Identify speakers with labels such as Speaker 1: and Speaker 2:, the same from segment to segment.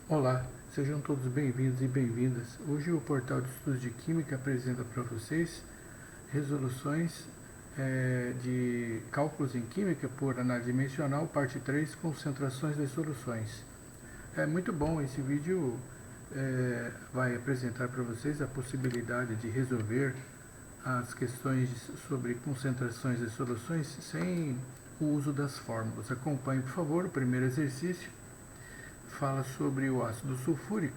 Speaker 1: Olá, sejam todos bem-vindos e bem-vindas. Hoje o Portal de Estudos de Química apresenta para vocês resoluções de cálculos em química por análise dimensional, parte 3, concentrações das soluções. É muito bom, esse vídeo vai apresentar para vocês a possibilidade de resolver as questões sobre concentrações das soluções sem o uso das fórmulas. Acompanhe, por favor, o primeiro exercício. Fala sobre o ácido sulfúrico.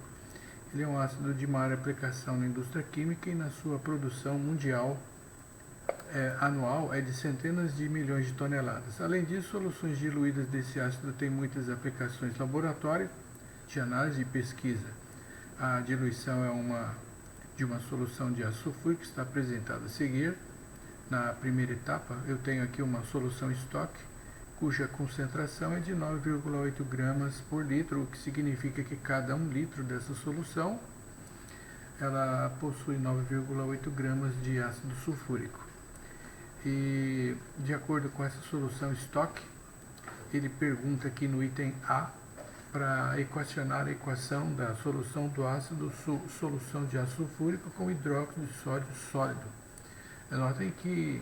Speaker 1: Ele é um ácido de maior aplicação na indústria química e na sua produção mundial anual é de centenas de milhões de toneladas. Além disso, soluções diluídas desse ácido têm muitas aplicações em laboratório, de análise e pesquisa. A diluição de uma solução de ácido sulfúrico está apresentada a seguir. Na primeira etapa, eu tenho aqui uma solução estoque, cuja concentração é de 9,8 gramas por litro, o que significa que cada 1 litro dessa solução ela possui 9,8 gramas de ácido sulfúrico. E de acordo com essa solução estoque, ele pergunta aqui no item A para equacionar a equação da solução do ácido solução de ácido sulfúrico com hidróxido de sódio sólido. Notem que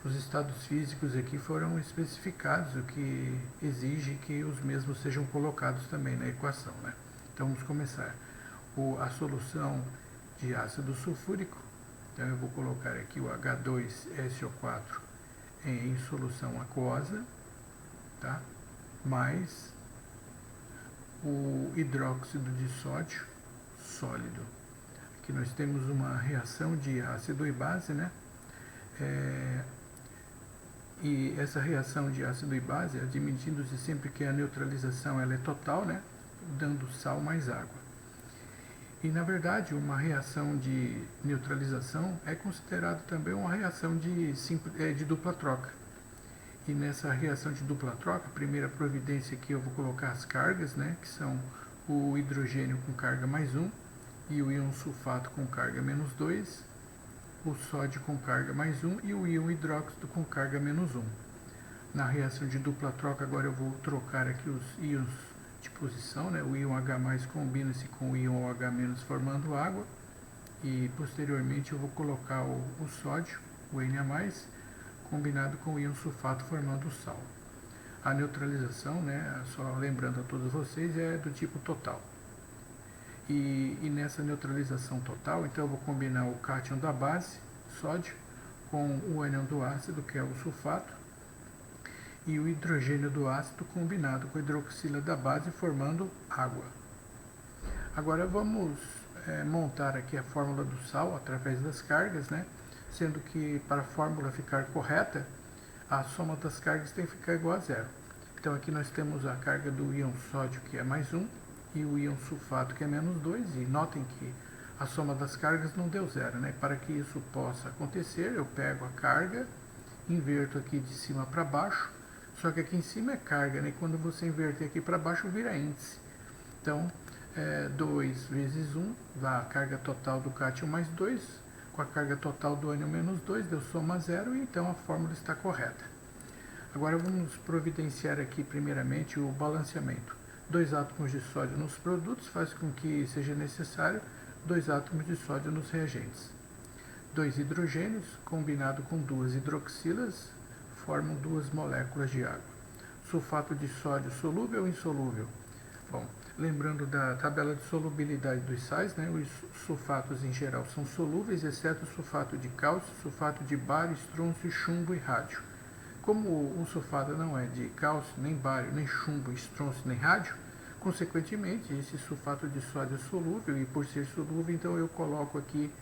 Speaker 1: os estados físicos aqui foram especificados, o que exige que os mesmos sejam colocados também na equação, né? Então vamos começar. A solução de ácido sulfúrico, então eu vou colocar aqui o H2SO4 em solução aquosa, tá? Mais o hidróxido de sódio sólido. Aqui nós temos uma reação de ácido e base, né? E essa reação de ácido e base, admitindo-se sempre que a neutralização ela é total, né? Dando sal mais água. E na verdade, uma reação de neutralização é considerada também uma reação de dupla troca. E nessa reação de dupla troca, a primeira providência aqui eu vou colocar as cargas, né? Que são o hidrogênio com carga mais 1 e o íon sulfato com carga menos 2. O sódio com carga mais 1 e o íon hidróxido com carga menos 1. Na reação de dupla troca, agora eu vou trocar aqui os íons de posição, né? O íon H+, combina-se com o íon OH- formando água, e posteriormente eu vou colocar o sódio, o Na+, combinado com o íon sulfato formando o sal. A neutralização, né, só lembrando a todos vocês, é do tipo total. E nessa neutralização total, então eu vou combinar o cátion da base, sódio, com o ânion do ácido, que é o sulfato, e o hidrogênio do ácido combinado com a hidroxila da base, formando água. Agora vamos montar aqui a fórmula do sal através das cargas, né? Sendo que para a fórmula ficar correta, a soma das cargas tem que ficar igual a zero. Então aqui nós temos a carga do íon sódio, que é mais 1, e o íon sulfato, que é menos 2, e notem que a soma das cargas não deu zero, né? Para que isso possa acontecer, eu pego a carga, inverto aqui de cima para baixo, só que aqui em cima é carga, né? E quando você inverter aqui para baixo, vira índice. Então, 2 vezes 1, dá a carga total do cátion mais 2, com a carga total do ânion menos 2, deu soma zero, e então a fórmula está correta. Agora vamos providenciar aqui primeiramente o balanceamento. 2 átomos de sódio nos produtos faz com que seja necessário 2 átomos de sódio nos reagentes. 2 hidrogênios, combinado com 2 hidroxilas, formam 2 moléculas de água. Sulfato de sódio solúvel ou insolúvel? Bom, lembrando da tabela de solubilidade dos sais, né, os sulfatos em geral são solúveis, exceto o sulfato de cálcio, sulfato de bário, estrôncio, chumbo e rádio. Como o sulfato não é de cálcio, nem bário, nem chumbo, estrôncio, nem rádio, consequentemente, esse sulfato de sódio é solúvel, e por ser solúvel, então eu coloco aqui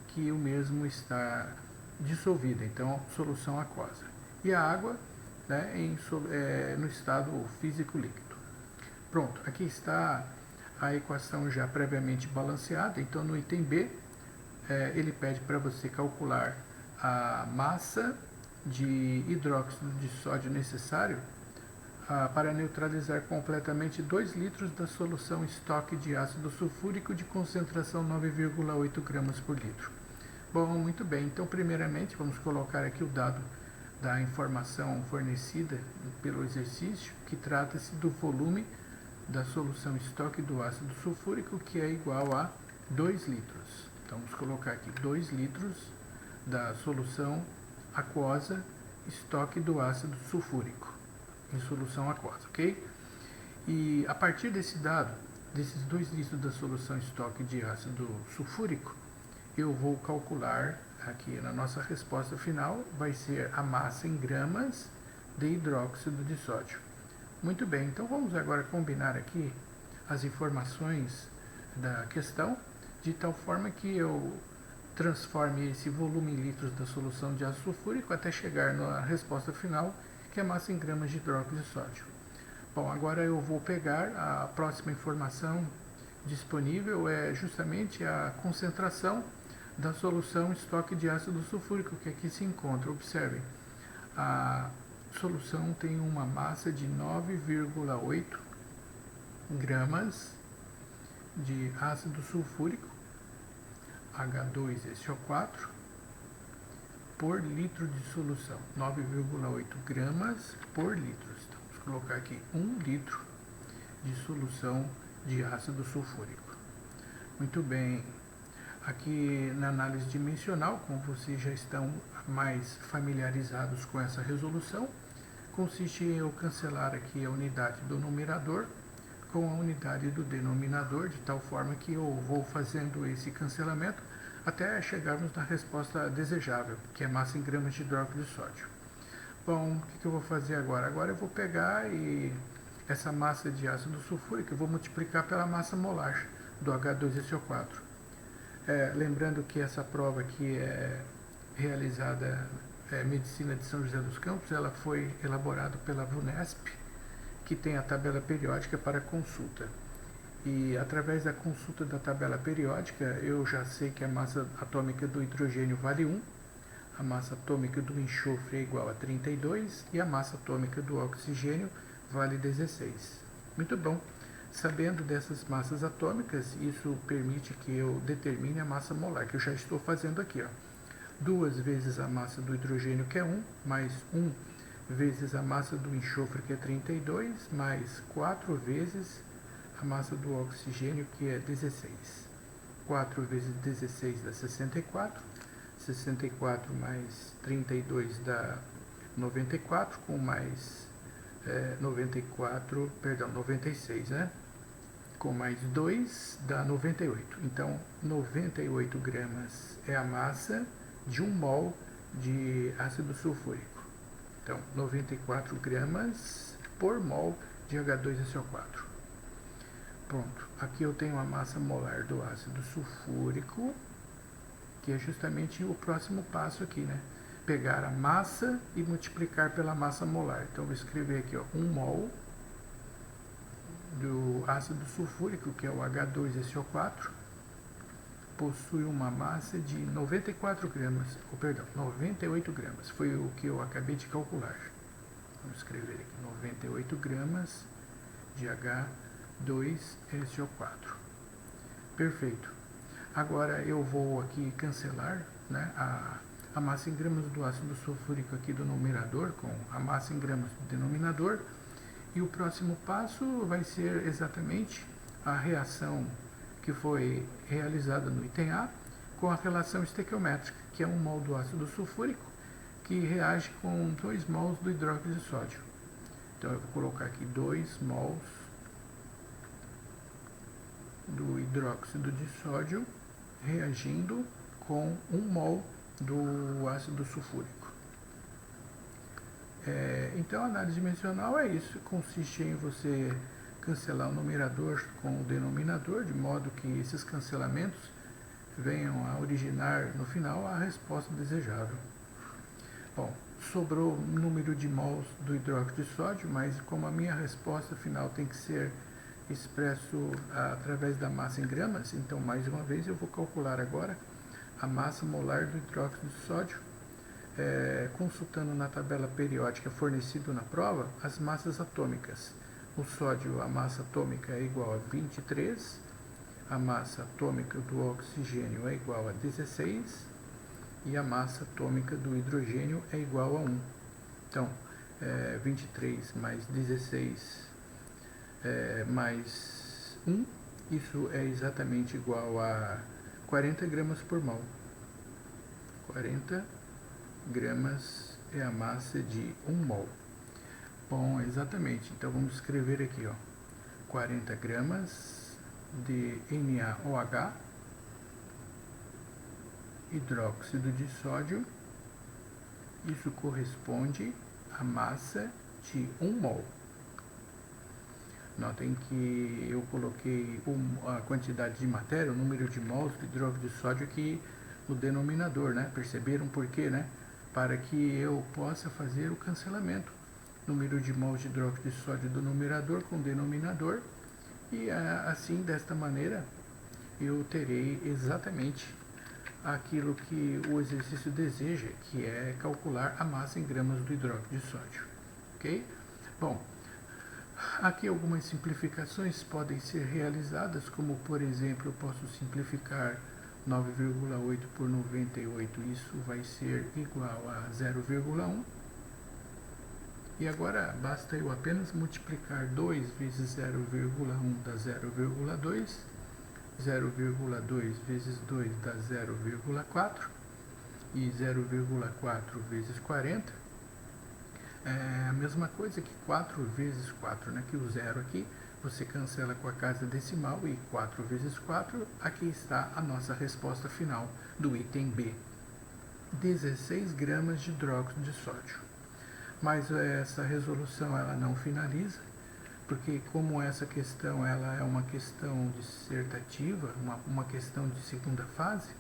Speaker 1: que o mesmo está dissolvido, então solução aquosa. E a água, né, no estado físico líquido. Pronto, aqui está a equação já previamente balanceada. Então no item B, ele pede para você calcular a massa de hidróxido de sódio necessário para neutralizar completamente 2 litros da solução estoque de ácido sulfúrico de concentração 9,8 gramas por litro. Bom, muito bem, então primeiramente vamos colocar aqui o dado da informação fornecida pelo exercício, que trata-se do volume da solução estoque do ácido sulfúrico, que é igual a 2 litros. Então, vamos colocar aqui 2 litros da solução aquosa estoque do ácido sulfúrico em solução aquosa, ok? E a partir desse dado, desses 2 litros da solução estoque de ácido sulfúrico, eu vou calcular aqui na nossa resposta final, vai ser a massa em gramas de hidróxido de sódio. Muito bem, então vamos agora combinar aqui as informações da questão, de tal forma que eu transforme esse volume em litros da solução de ácido sulfúrico até chegar na resposta final, que é a massa em gramas de hidróxido de sódio. Bom, agora eu vou pegar a próxima informação disponível, é justamente a concentração da solução estoque de ácido sulfúrico, que aqui se encontra. Observem, a solução tem uma massa de 9,8 gramas de ácido sulfúrico, H2SO4, por litro de solução, 9,8 gramas por litro. Então, vamos colocar aqui 1 litro de solução de ácido sulfúrico. Muito bem, aqui na análise dimensional, como vocês já estão mais familiarizados com essa resolução, consiste em eu cancelar aqui a unidade do numerador com a unidade do denominador, de tal forma que eu vou fazendo esse cancelamento até chegarmos na resposta desejável, que é massa em gramas de hidróxido de sódio. Bom, o que eu vou fazer agora? Agora eu vou pegar essa massa de ácido sulfúrico, eu vou multiplicar pela massa molar do H2SO4. Lembrando que essa prova aqui é realizada Medicina de São José dos Campos, ela foi elaborada pela VUNESP, que tem a tabela periódica para consulta. E através da consulta da tabela periódica, eu já sei que a massa atômica do hidrogênio vale 1, a massa atômica do enxofre é igual a 32 e a massa atômica do oxigênio vale 16. Muito bom. Sabendo dessas massas atômicas, isso permite que eu determine a massa molar, que eu já estou fazendo aqui, ó. 2 vezes a massa do hidrogênio, que é 1, mais 1 vezes a massa do enxofre, que é 32, mais 4 vezes a massa do oxigênio, que é 16. 4 vezes 16 dá 64, 64 mais 32 dá 94, com mais 96, né? Com mais 2 dá 98. Então, 98 gramas é a massa de 1 mol de ácido sulfúrico. Então, 94 gramas por mol de H2SO4. Pronto. Aqui eu tenho a massa molar do ácido sulfúrico, que é justamente o próximo passo aqui, né? Pegar a massa e multiplicar pela massa molar. Então, vou escrever aqui, ó, 1 mol do ácido sulfúrico, que é o H2SO4, possui uma massa de 98 gramas, foi o que eu acabei de calcular. Vamos escrever aqui, 98 gramas de H2SO4. Perfeito. Agora eu vou aqui cancelar, né, a massa em gramas do ácido sulfúrico aqui do numerador com a massa em gramas do denominador. E o próximo passo vai ser exatamente a reação que foi realizada no item A com a relação estequiométrica, que é 1 mol do ácido sulfúrico que reage com 2 mols do hidróxido de sódio. Então eu vou colocar aqui 2 mols do hidróxido de sódio reagindo com 1 mol do ácido sulfúrico. Então a análise dimensional é isso, consiste em você cancelar o numerador com o denominador, de modo que esses cancelamentos venham a originar no final a resposta desejável. Bom, sobrou o número de mols do hidróxido de sódio, mas como a minha resposta final tem que ser expresso através da massa em gramas, então mais uma vez eu vou calcular agora a massa molar do hidróxido de sódio, consultando na tabela periódica fornecida na prova as massas atômicas. O sódio, a massa atômica é igual a 23, a massa atômica do oxigênio é igual a 16 e a massa atômica do hidrogênio é igual a 1. Então, 23 mais 16 mais 1, isso é exatamente igual a 40 gramas por mol. 40 gramas é a massa de 1 mol. Bom, exatamente. Então vamos escrever aqui, ó, 40 gramas de NaOH, hidróxido de sódio. Isso corresponde à massa de 1 mol. Notem que eu coloquei a quantidade de matéria, o número de mols de hidróxido de sódio aqui no denominador, né? Perceberam por quê, né? Para que eu possa fazer o cancelamento. Número de mols de hidróxido de sódio do numerador com o denominador. E assim, desta maneira, eu terei exatamente aquilo que o exercício deseja, que é calcular a massa em gramas do hidróxido de sódio. Ok? Bom, aqui algumas simplificações podem ser realizadas, como por exemplo, eu posso simplificar 9,8 por 98, isso vai ser igual a 0,1. E agora basta eu apenas multiplicar 2 vezes 0,1 dá 0,2, 0,2 vezes 2 dá 0,4 e 0,4 vezes 40 é a mesma coisa que 4 vezes 4, né? Que o zero aqui você cancela com a casa decimal e 4 vezes 4, aqui está a nossa resposta final do item B. 16 gramas de hidróxido de sódio. Mas essa resolução ela não finaliza, porque como essa questão ela é uma questão dissertativa, uma questão de segunda fase,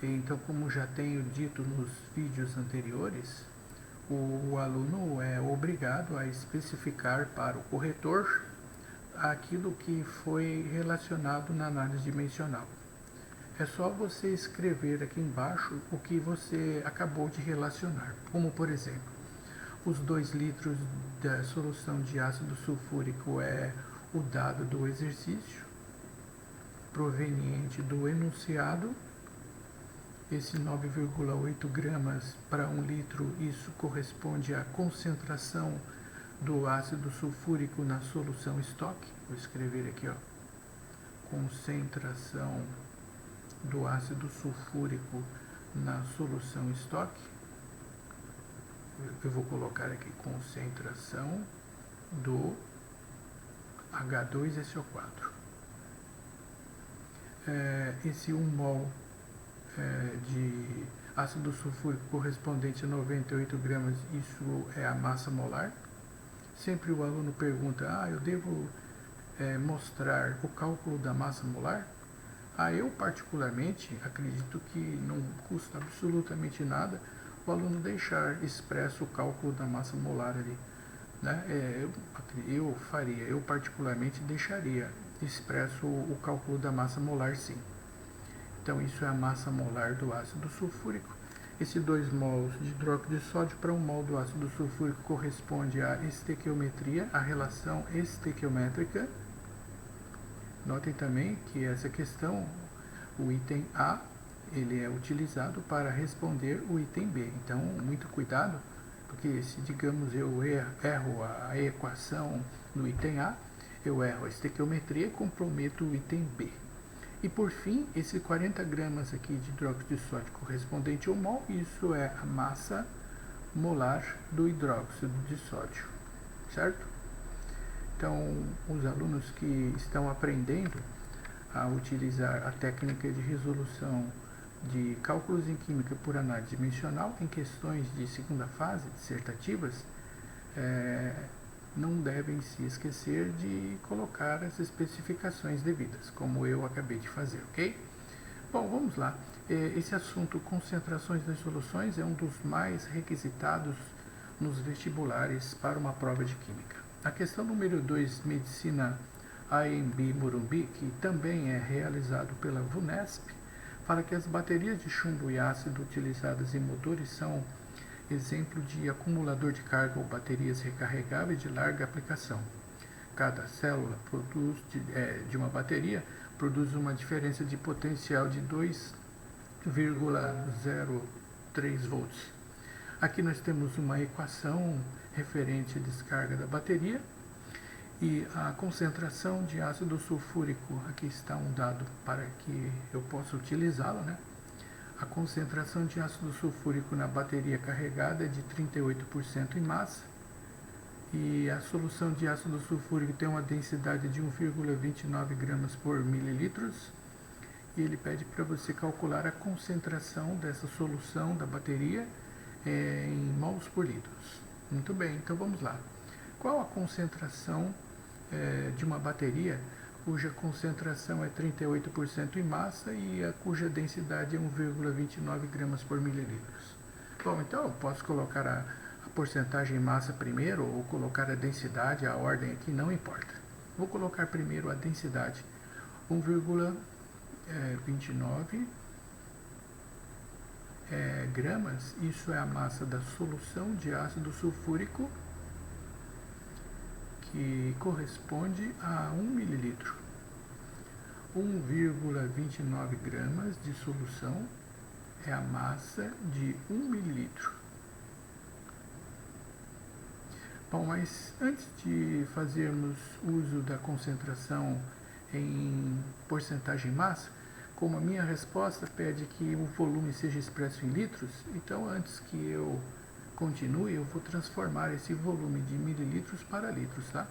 Speaker 1: então como já tenho dito nos vídeos anteriores, o aluno é obrigado a especificar para o corretor aquilo que foi relacionado na análise dimensional. É só você escrever aqui embaixo o que você acabou de relacionar, como por exemplo, os 2 litros da solução de ácido sulfúrico é o dado do exercício, proveniente do enunciado. Esse 9,8 gramas para 1 litro, isso corresponde à concentração do ácido sulfúrico na solução estoque. Vou escrever aqui, ó, concentração do ácido sulfúrico na solução estoque. Eu vou colocar aqui concentração do H2SO4. Esse 1 mol de ácido sulfúrico correspondente a 98 gramas, isso é a massa molar. Sempre o aluno pergunta, eu devo mostrar o cálculo da massa molar? Eu particularmente acredito que não custa absolutamente nada o aluno deixar expresso o cálculo da massa molar ali, né? Eu particularmente deixaria expresso o cálculo da massa molar, sim. Então isso é a massa molar do ácido sulfúrico. Esse 2 mols de hidróxido de sódio para 1 mol do ácido sulfúrico corresponde à estequiometria, a relação estequiométrica. Notem também que essa questão, o item A, ele é utilizado para responder o item B. Então, muito cuidado, porque se, digamos, eu erro a equação no item A, eu erro a estequiometria e comprometo o item B. E por fim, esse 40 gramas aqui de hidróxido de sódio correspondente ao mol, isso é a massa molar do hidróxido de sódio, certo? Então, os alunos que estão aprendendo a utilizar a técnica de resolução de cálculos em química por análise dimensional em questões de segunda fase, dissertativas, não devem se esquecer de colocar as especificações devidas, como eu acabei de fazer, ok? Bom, vamos lá. Esse assunto, concentrações das soluções, é um dos mais requisitados nos vestibulares para uma prova de química. A questão número 2, Medicina AMB Morumbi, que também é realizado pela VUNESP, fala que as baterias de chumbo e ácido utilizadas em motores são exemplo de acumulador de carga ou baterias recarregáveis de larga aplicação. Cada célula de uma bateria produz uma diferença de potencial de 2,03 volts. Aqui nós temos uma equação referente à descarga da bateria E a concentração de ácido sulfúrico, aqui está um dado para que eu possa utilizá-lo, né? A concentração de ácido sulfúrico na bateria carregada é de 38% em massa, e a solução de ácido sulfúrico tem uma densidade de 1,29 gramas por mililitros, e ele pede para você calcular a concentração dessa solução da bateria em mols por litros. Muito bem, então vamos lá. Qual a concentração de uma bateria cuja concentração é 38% em massa e cuja densidade é 1,29 gramas por mililitros? Bom, então eu posso colocar a porcentagem em massa primeiro ou colocar a densidade, a ordem aqui não importa. Vou colocar primeiro a densidade, 1,29 gramas, isso é a massa da solução de ácido sulfúrico, que corresponde a 1 mililitro. 1,29 gramas de solução é a massa de 1 mililitro. Bom, mas antes de fazermos uso da concentração em porcentagem massa, como a minha resposta pede que o volume seja expresso em litros, então antes que eu continue, eu vou transformar esse volume de mililitros para litros, tá?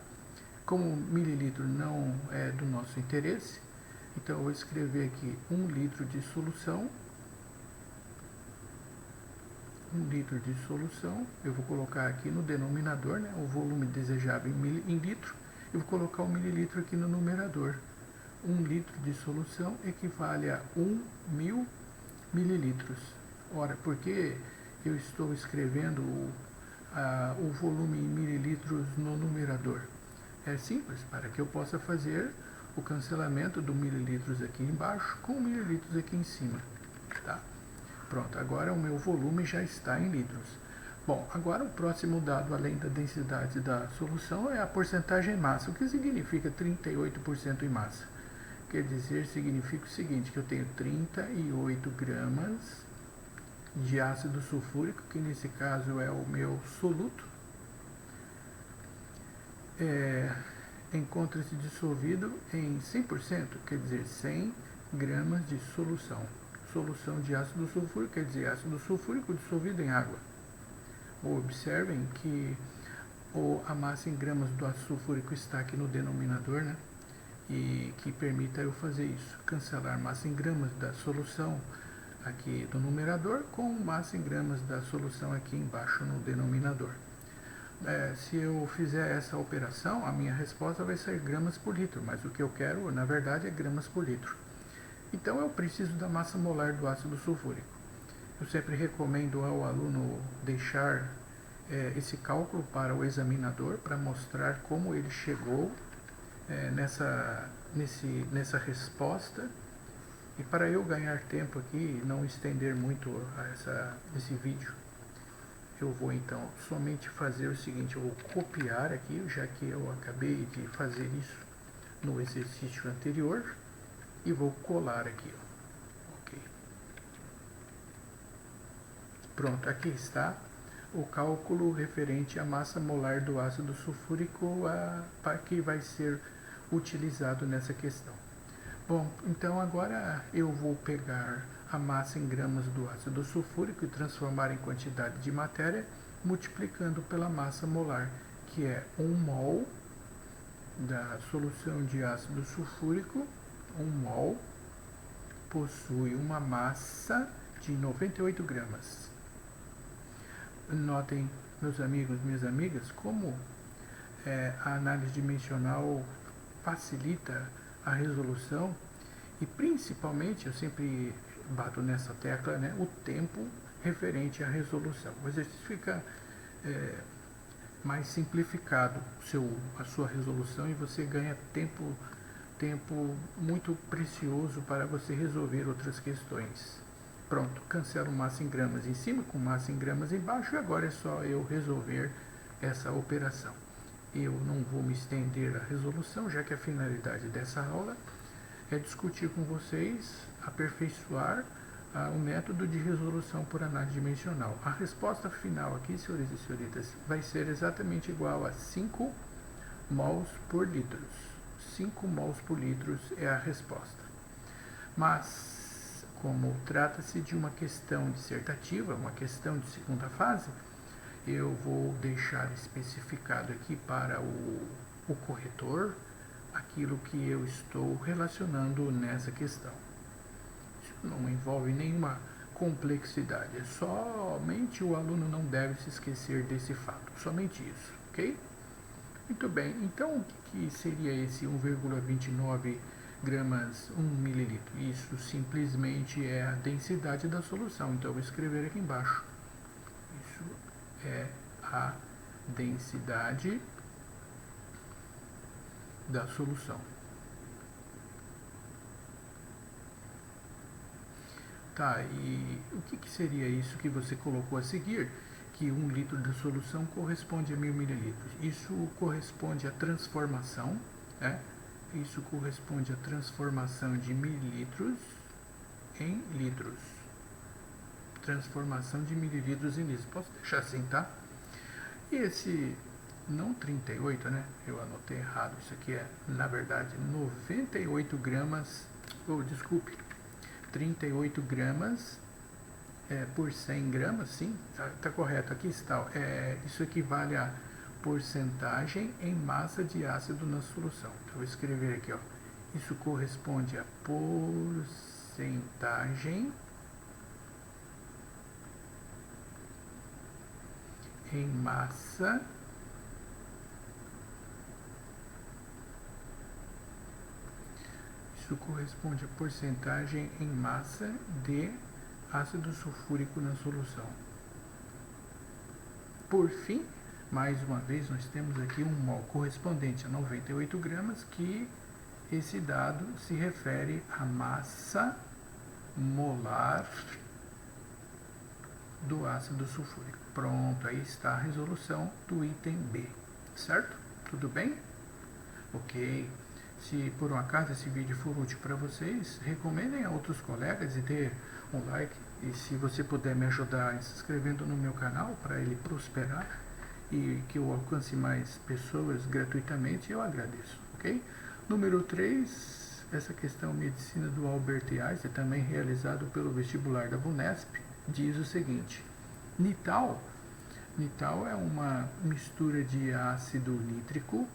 Speaker 1: Como mililitro não é do nosso interesse, então eu vou escrever aqui 1 litro de solução. 1 litro de solução, eu vou colocar aqui no denominador, né, o volume desejável em litro, eu vou colocar o mililitro aqui no numerador. 1 litro de solução equivale a 1.000 mililitros. Ora, por que eu estou escrevendo o volume em mililitros no numerador? É simples, para que eu possa fazer o cancelamento do mililitros aqui embaixo com mililitros aqui em cima. Tá? Pronto, agora o meu volume já está em litros. Bom, agora o próximo dado, além da densidade da solução, é a porcentagem em massa. O que significa 38% em massa? Quer dizer, significa o seguinte, que eu tenho 38 gramas de ácido sulfúrico, que nesse caso é o meu soluto, encontra-se dissolvido em 100%, quer dizer, 100 gramas de solução. Solução de ácido sulfúrico quer dizer ácido sulfúrico dissolvido em água. Observem que a massa em gramas do ácido sulfúrico está aqui no denominador, né? E que permita eu fazer isso, cancelar massa em gramas da solução aqui do numerador com massa em gramas da solução aqui embaixo no denominador. Se eu fizer essa operação, a minha resposta vai ser gramas por litro, mas o que eu quero, na verdade, é gramas por litro. Então eu preciso da massa molar do ácido sulfúrico. Eu sempre recomendo ao aluno deixar esse cálculo para o examinador, para mostrar como ele chegou nessa resposta. E para eu ganhar tempo aqui e não estender muito esse vídeo, eu vou então somente fazer o seguinte, eu vou copiar aqui, já que eu acabei de fazer isso no exercício anterior, e vou colar aqui. Ok. Pronto, aqui está o cálculo referente à massa molar do ácido sulfúrico que vai ser utilizado nessa questão. Bom, então agora eu vou pegar a massa em gramas do ácido sulfúrico e transformar em quantidade de matéria, multiplicando pela massa molar, que é 1 mol da solução de ácido sulfúrico. 1 mol possui uma massa de 98 gramas. Notem, meus amigos, minhas amigas, como a análise dimensional facilita a resolução e principalmente, eu sempre bato nessa tecla, né, o tempo referente à resolução. O exercício fica mais simplificado, a sua resolução, e você ganha tempo muito precioso para você resolver outras questões. Pronto, cancelo massa em gramas em cima com massa em gramas embaixo, e agora é só eu resolver essa operação. Eu não vou me estender à resolução, já que a finalidade dessa aula é discutir com vocês, aperfeiçoar o método de resolução por análise dimensional. A resposta final aqui, senhores e senhoritas, vai ser exatamente igual a 5 mols por litro. 5 mols por litro é a resposta. Mas, como trata-se de uma questão dissertativa, uma questão de segunda fase, eu vou deixar especificado aqui para o corretor aquilo que eu estou relacionando nessa questão. Isso não envolve nenhuma complexidade, é somente o aluno não deve se esquecer desse fato, somente isso, ok? Muito bem, então o que seria esse 1,29 gramas 1 mililitro? Isso simplesmente é a densidade da solução, então eu vou escrever aqui embaixo. Isso é a densidade da solução. Tá, e o que seria isso que você colocou a seguir? Que 1 litro da solução corresponde a 1000 mililitros. Isso corresponde à transformação, né? Isso corresponde à transformação de mililitros em litros. Transformação de mililitros em litros. Posso deixar assim, tá? E esse, não 38, né? Eu anotei errado. Isso aqui é, na verdade, 98 gramas, desculpe, 38 gramas por 100 gramas, sim, tá correto, aqui está. Isso equivale a porcentagem em massa de ácido na solução. Então, eu vou escrever aqui, ó. Isso corresponde a porcentagem em massa isso corresponde a porcentagem em massa de ácido sulfúrico na solução. Por fim, mais uma vez, nós temos aqui um mol correspondente a 98 gramas, que esse dado se refere à massa molar do ácido sulfúrico. Pronto, aí está a resolução do item B, certo? Tudo bem? Ok. Se por um acaso esse vídeo for útil para vocês, recomendem a outros colegas e dê um like. E se você puder me ajudar se inscrevendo no meu canal para ele prosperar e que eu alcance mais pessoas gratuitamente, eu agradeço, ok? Número 3, essa questão medicina do Albert Einstein, também realizado pelo vestibular da Vunesp, diz o seguinte: Nital é uma mistura de ácido nítrico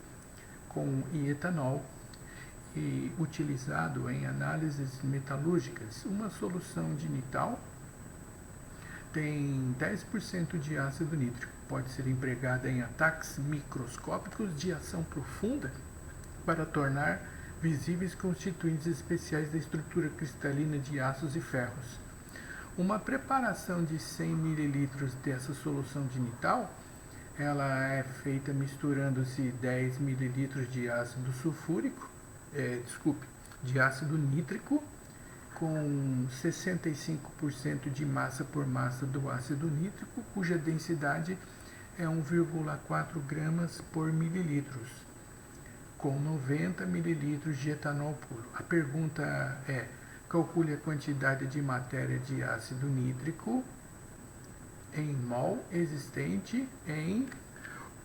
Speaker 1: com etanol e utilizado em análises metalúrgicas. Uma solução de Nital tem 10% de ácido nítrico. Pode ser empregada em ataques microscópicos de ação profunda para tornar visíveis constituintes especiais da estrutura cristalina de aços e ferros. Uma preparação de 100 ml dessa solução de Nital, ela é feita misturando-se 10 ml de ácido sulfúrico, de ácido nítrico, com 65% de massa por massa do ácido nítrico, cuja densidade é 1,4 gramas por mililitros, com 90 mililitros de etanol puro. A pergunta é: calcule a quantidade de matéria de ácido nítrico em mol existente em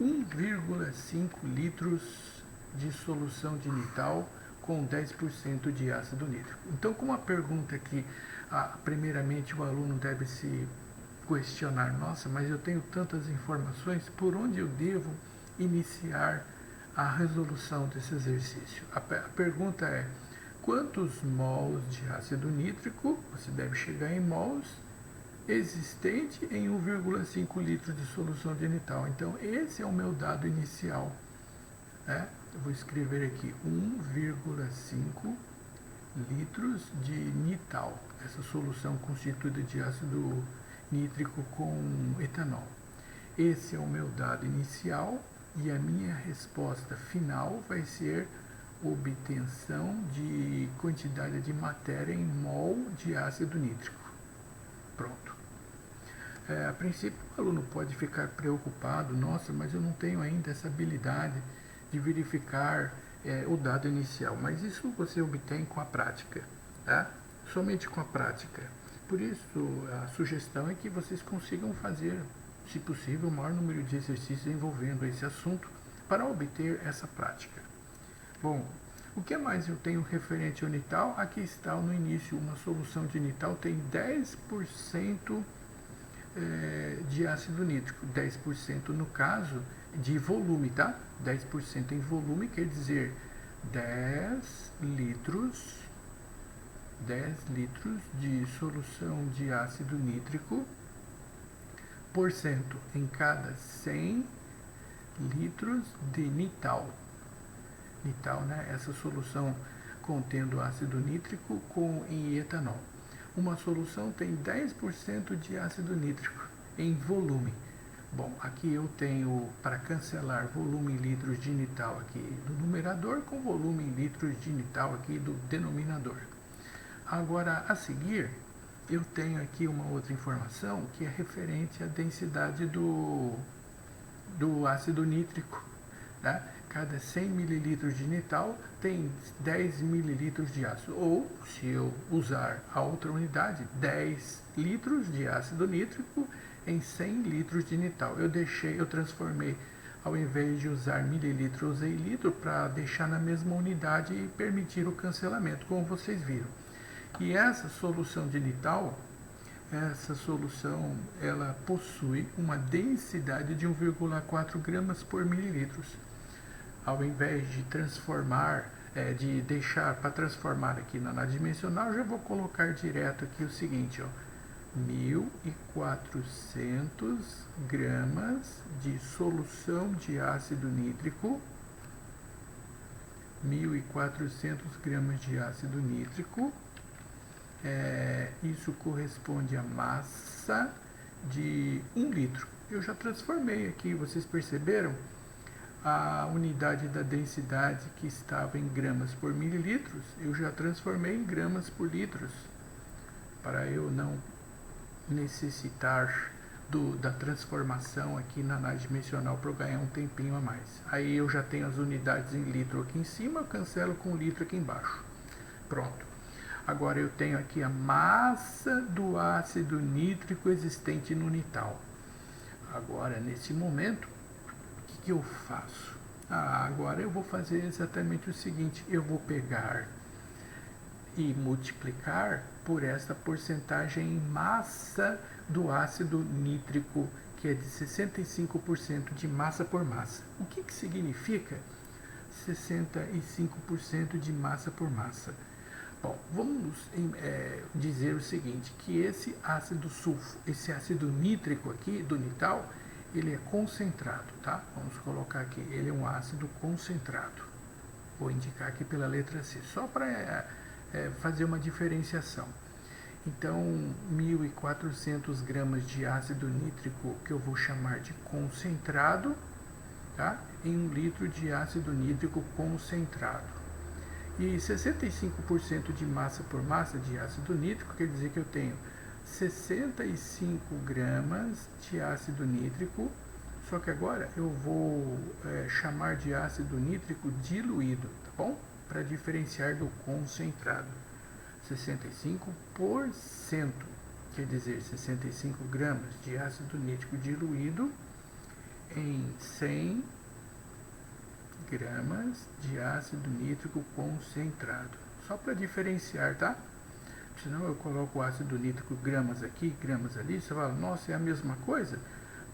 Speaker 1: 1,5 litros de solução de Nital com 10% de ácido nítrico. Então, como a pergunta aqui, primeiramente o aluno deve se questionar: nossa, mas eu tenho tantas informações, por onde eu devo iniciar a resolução desse exercício? A pergunta é: quantos mols de ácido nítrico, você deve chegar em mols, existente em 1,5 litros de solução de Nital? Então, esse é o meu dado inicial, né? Eu vou escrever aqui 1,5 litros de Nital, essa solução constituída de ácido nítrico com etanol. Esse é o meu dado inicial e a minha resposta final vai ser obtenção de quantidade de matéria em mol de ácido nítrico. Pronto. A princípio, o aluno pode ficar preocupado: nossa, mas eu não tenho ainda essa habilidade de verificar o dado inicial. Mas isso você obtém com a prática, tá? Somente com a prática. Por isso, a sugestão é que vocês consigam fazer, se possível, o maior número de exercícios envolvendo esse assunto, para obter essa prática. Bom, o que mais eu tenho referente ao nital? Aqui está no início, uma solução de nital tem 10% de ácido nítrico, 10% no caso de volume, tá? 10% em volume quer dizer 10 litros de solução de ácido nítrico por cento em cada 100 litros de nital. Nital, né? Essa solução contendo ácido nítrico em etanol. Uma solução tem 10% de ácido nítrico em volume. Bom, aqui eu tenho para cancelar volume em litros de nital aqui do numerador com volume em litros de nital aqui do denominador. Agora, a seguir, eu tenho aqui uma outra informação que é referente à densidade do ácido nítrico. Tá? Cada 100 ml de nital tem 10 ml de ácido. Ou, se eu usar a outra unidade, 10 litros de ácido nítrico em 100 litros de nital. Eu transformei, ao invés de usar mililitro, eu usei litro para deixar na mesma unidade e permitir o cancelamento, como vocês viram. E essa solução de nital, essa solução, ela possui uma densidade de 1,4 gramas por mililitros. Ao invés de transformar, de deixar para transformar aqui na dimensional, eu já vou colocar direto aqui o seguinte, ó, 1.400 gramas de solução de ácido nítrico, 1.400 gramas de ácido nítrico, isso corresponde à massa de 1 litro. Eu já transformei aqui, vocês perceberam? A unidade da densidade que estava em gramas por mililitros, eu já transformei em gramas por litros, para eu não necessitar da transformação aqui na análise dimensional para eu ganhar um tempinho a mais. Aí eu já tenho as unidades em litro aqui em cima, eu cancelo com litro aqui embaixo. Pronto. Agora eu tenho aqui a massa do ácido nítrico existente no nital. Agora, nesse momento, o que eu faço? Agora eu vou fazer exatamente o seguinte, eu vou pegar e multiplicar por essa porcentagem em massa do ácido nítrico, que é de 65% de massa por massa. O que significa 65% de massa por massa? Bom, vamos dizer o seguinte, que esse ácido nítrico aqui do nital, ele é concentrado, tá? Vamos colocar aqui, ele é um ácido concentrado. Vou indicar aqui pela letra C, só para fazer uma diferenciação. Então, 1.400 gramas de ácido nítrico, que eu vou chamar de concentrado, tá? Em 1 litro de ácido nítrico concentrado. E 65% de massa por massa de ácido nítrico quer dizer que eu tenho 65 gramas de ácido nítrico, só que agora eu vou chamar de ácido nítrico diluído, tá bom? Para diferenciar do concentrado. 65%, quer dizer 65 gramas de ácido nítrico diluído em 100 gramas de ácido nítrico concentrado. Só para diferenciar, tá? Senão eu coloco o ácido nítrico gramas aqui, gramas ali, você fala, nossa, é a mesma coisa?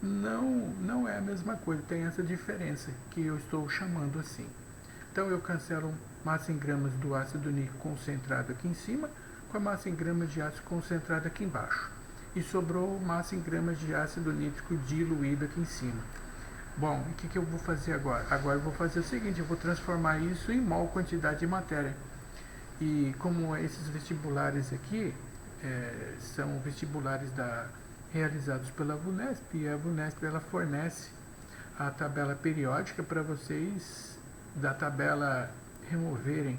Speaker 1: Não, não é a mesma coisa, tem essa diferença que eu estou chamando assim. Então eu cancelo massa em gramas do ácido nítrico concentrado aqui em cima, com a massa em gramas de ácido concentrado aqui embaixo. E sobrou massa em gramas de ácido nítrico diluído aqui em cima. Bom, o que eu vou fazer agora? Agora eu vou fazer o seguinte, eu vou transformar isso em mol quantidade de matéria. E como esses vestibulares aqui são vestibulares realizados pela VUNESP, e a VUNESP ela fornece a tabela periódica para vocês da tabela removerem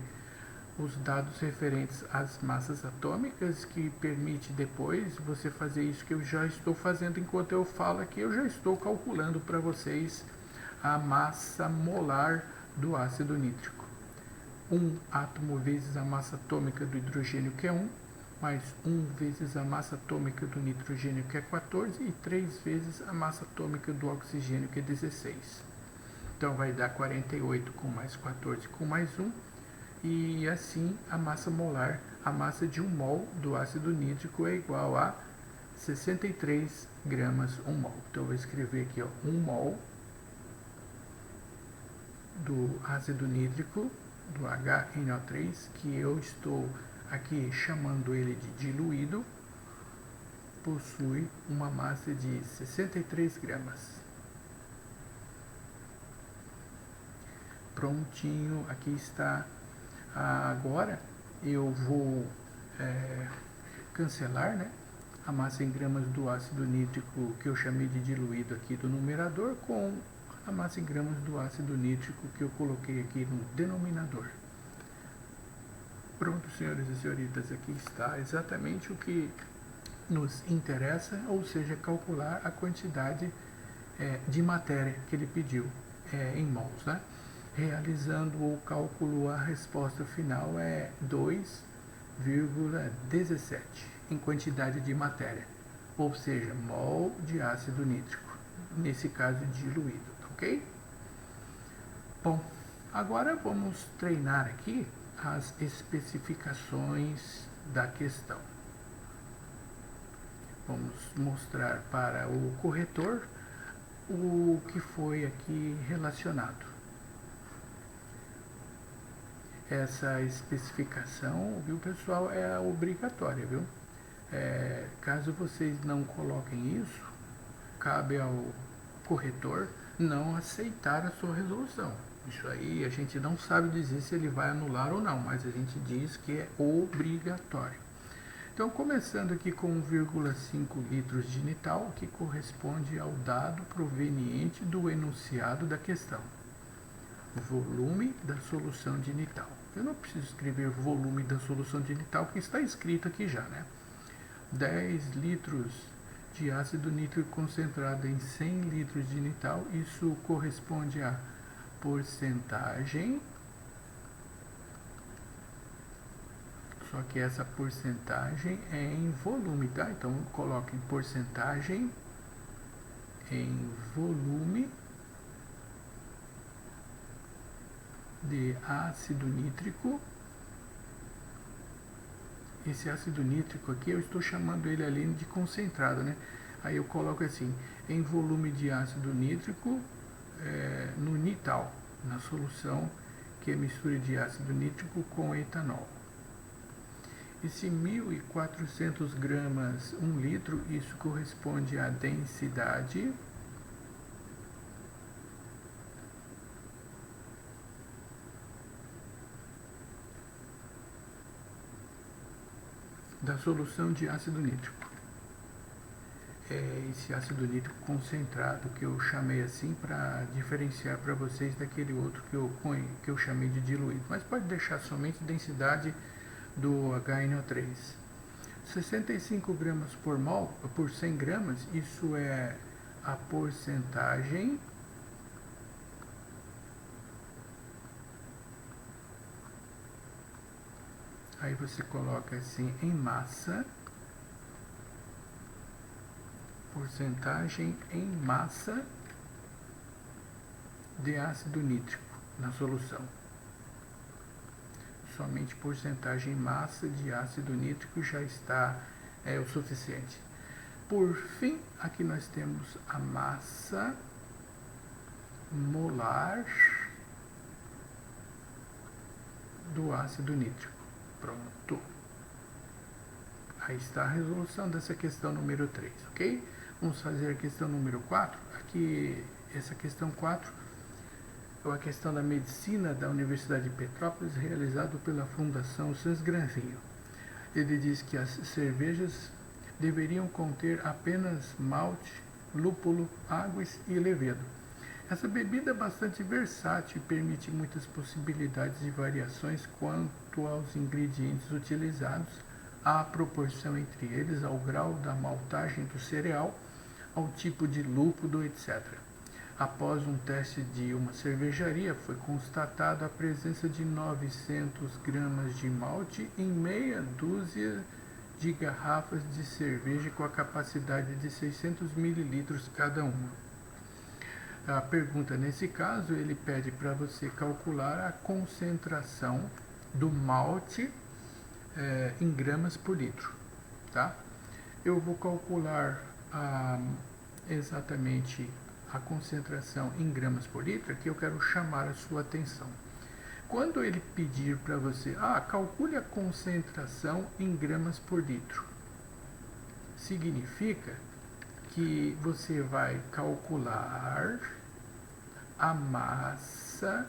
Speaker 1: os dados referentes às massas atômicas, que permite depois você fazer isso que eu já estou fazendo enquanto eu falo aqui. Eu já estou calculando para vocês a massa molar do ácido nítrico. 1 átomo vezes a massa atômica do hidrogênio, que é 1, mais 1 vezes a massa atômica do nitrogênio, que é 14, e 3 vezes a massa atômica do oxigênio, que é 16. Então vai dar 48 com mais 14 com mais 1. E assim a massa molar, a massa de 1 mol do ácido nítrico é igual a 63 gramas 1 mol. Então eu vou escrever aqui, ó, 1 mol do ácido nítrico, do HNO3, que eu estou aqui chamando ele de diluído, possui uma massa de 63 gramas. Prontinho, aqui está. Agora eu vou cancelar, né, a massa em gramas do ácido nítrico que eu chamei de diluído aqui do numerador com a massa em gramas do ácido nítrico que eu coloquei aqui no denominador. Pronto, senhores e senhoritas, aqui está exatamente o que nos interessa, ou seja, calcular a quantidade de matéria que ele pediu em mols, né? Realizando o cálculo, a resposta final é 2,17 em quantidade de matéria, ou seja, mol de ácido nítrico, nesse caso diluído, ok? Bom, agora vamos treinar aqui as especificações da questão. Vamos mostrar para o corretor o que foi aqui relacionado. Essa especificação, viu, pessoal, é obrigatória, viu? Caso vocês não coloquem isso, cabe ao corretor não aceitar a sua resolução. Isso aí a gente não sabe dizer se ele vai anular ou não, mas a gente diz que é obrigatório. Então, começando aqui com 1,5 litros de nital, que corresponde ao dado proveniente do enunciado da questão. Volume da solução de nital. Eu não preciso escrever volume da solução de nital, porque está escrito aqui já, né? 10 litros de ácido nítrico concentrado em 100 litros de nital, isso corresponde a porcentagem, só que essa porcentagem é em volume, tá? Então, coloquem porcentagem em volume de ácido nítrico. Esse ácido nítrico aqui, eu estou chamando ele ali de concentrado, né? Aí eu coloco assim, em volume de ácido nítrico no nital, na solução que é mistura de ácido nítrico com etanol. Esse 1.400 gramas 1 litro, isso corresponde à densidade da solução de ácido nítrico. Esse ácido nítrico concentrado que eu chamei assim para diferenciar para vocês daquele outro que eu chamei de diluído, mas pode deixar somente densidade do HNO3. 65 gramas por mol, por 100 gramas, isso é a porcentagem aí você coloca assim em massa, porcentagem em massa de ácido nítrico na solução. Somente porcentagem em massa de ácido nítrico já está o suficiente. Por fim, aqui nós temos a massa molar do ácido nítrico. Pronto. Aí está a resolução dessa questão número 3, ok? Vamos fazer a questão número 4. Aqui, essa questão 4 é uma questão da medicina da Universidade de Petrópolis, realizado pela Fundação Sans Granzinho. Ele diz que as cervejas deveriam conter apenas malte, lúpulo, águas e levedo. Essa bebida é bastante versátil e permite muitas possibilidades de variações quanto aos ingredientes utilizados, à proporção entre eles, ao grau da maltagem do cereal, ao tipo de lúpulo, etc. Após um teste de uma cervejaria, foi constatada a presença de 900 gramas de malte em meia dúzia de garrafas de cerveja com a capacidade de 600 ml cada uma. A pergunta nesse caso, ele pede para você calcular a concentração do malte em gramas por litro, tá? Eu vou calcular exatamente a concentração em gramas por litro, que eu quero chamar a sua atenção. Quando ele pedir para você, calcule a concentração em gramas por litro, significa que você vai calcular a massa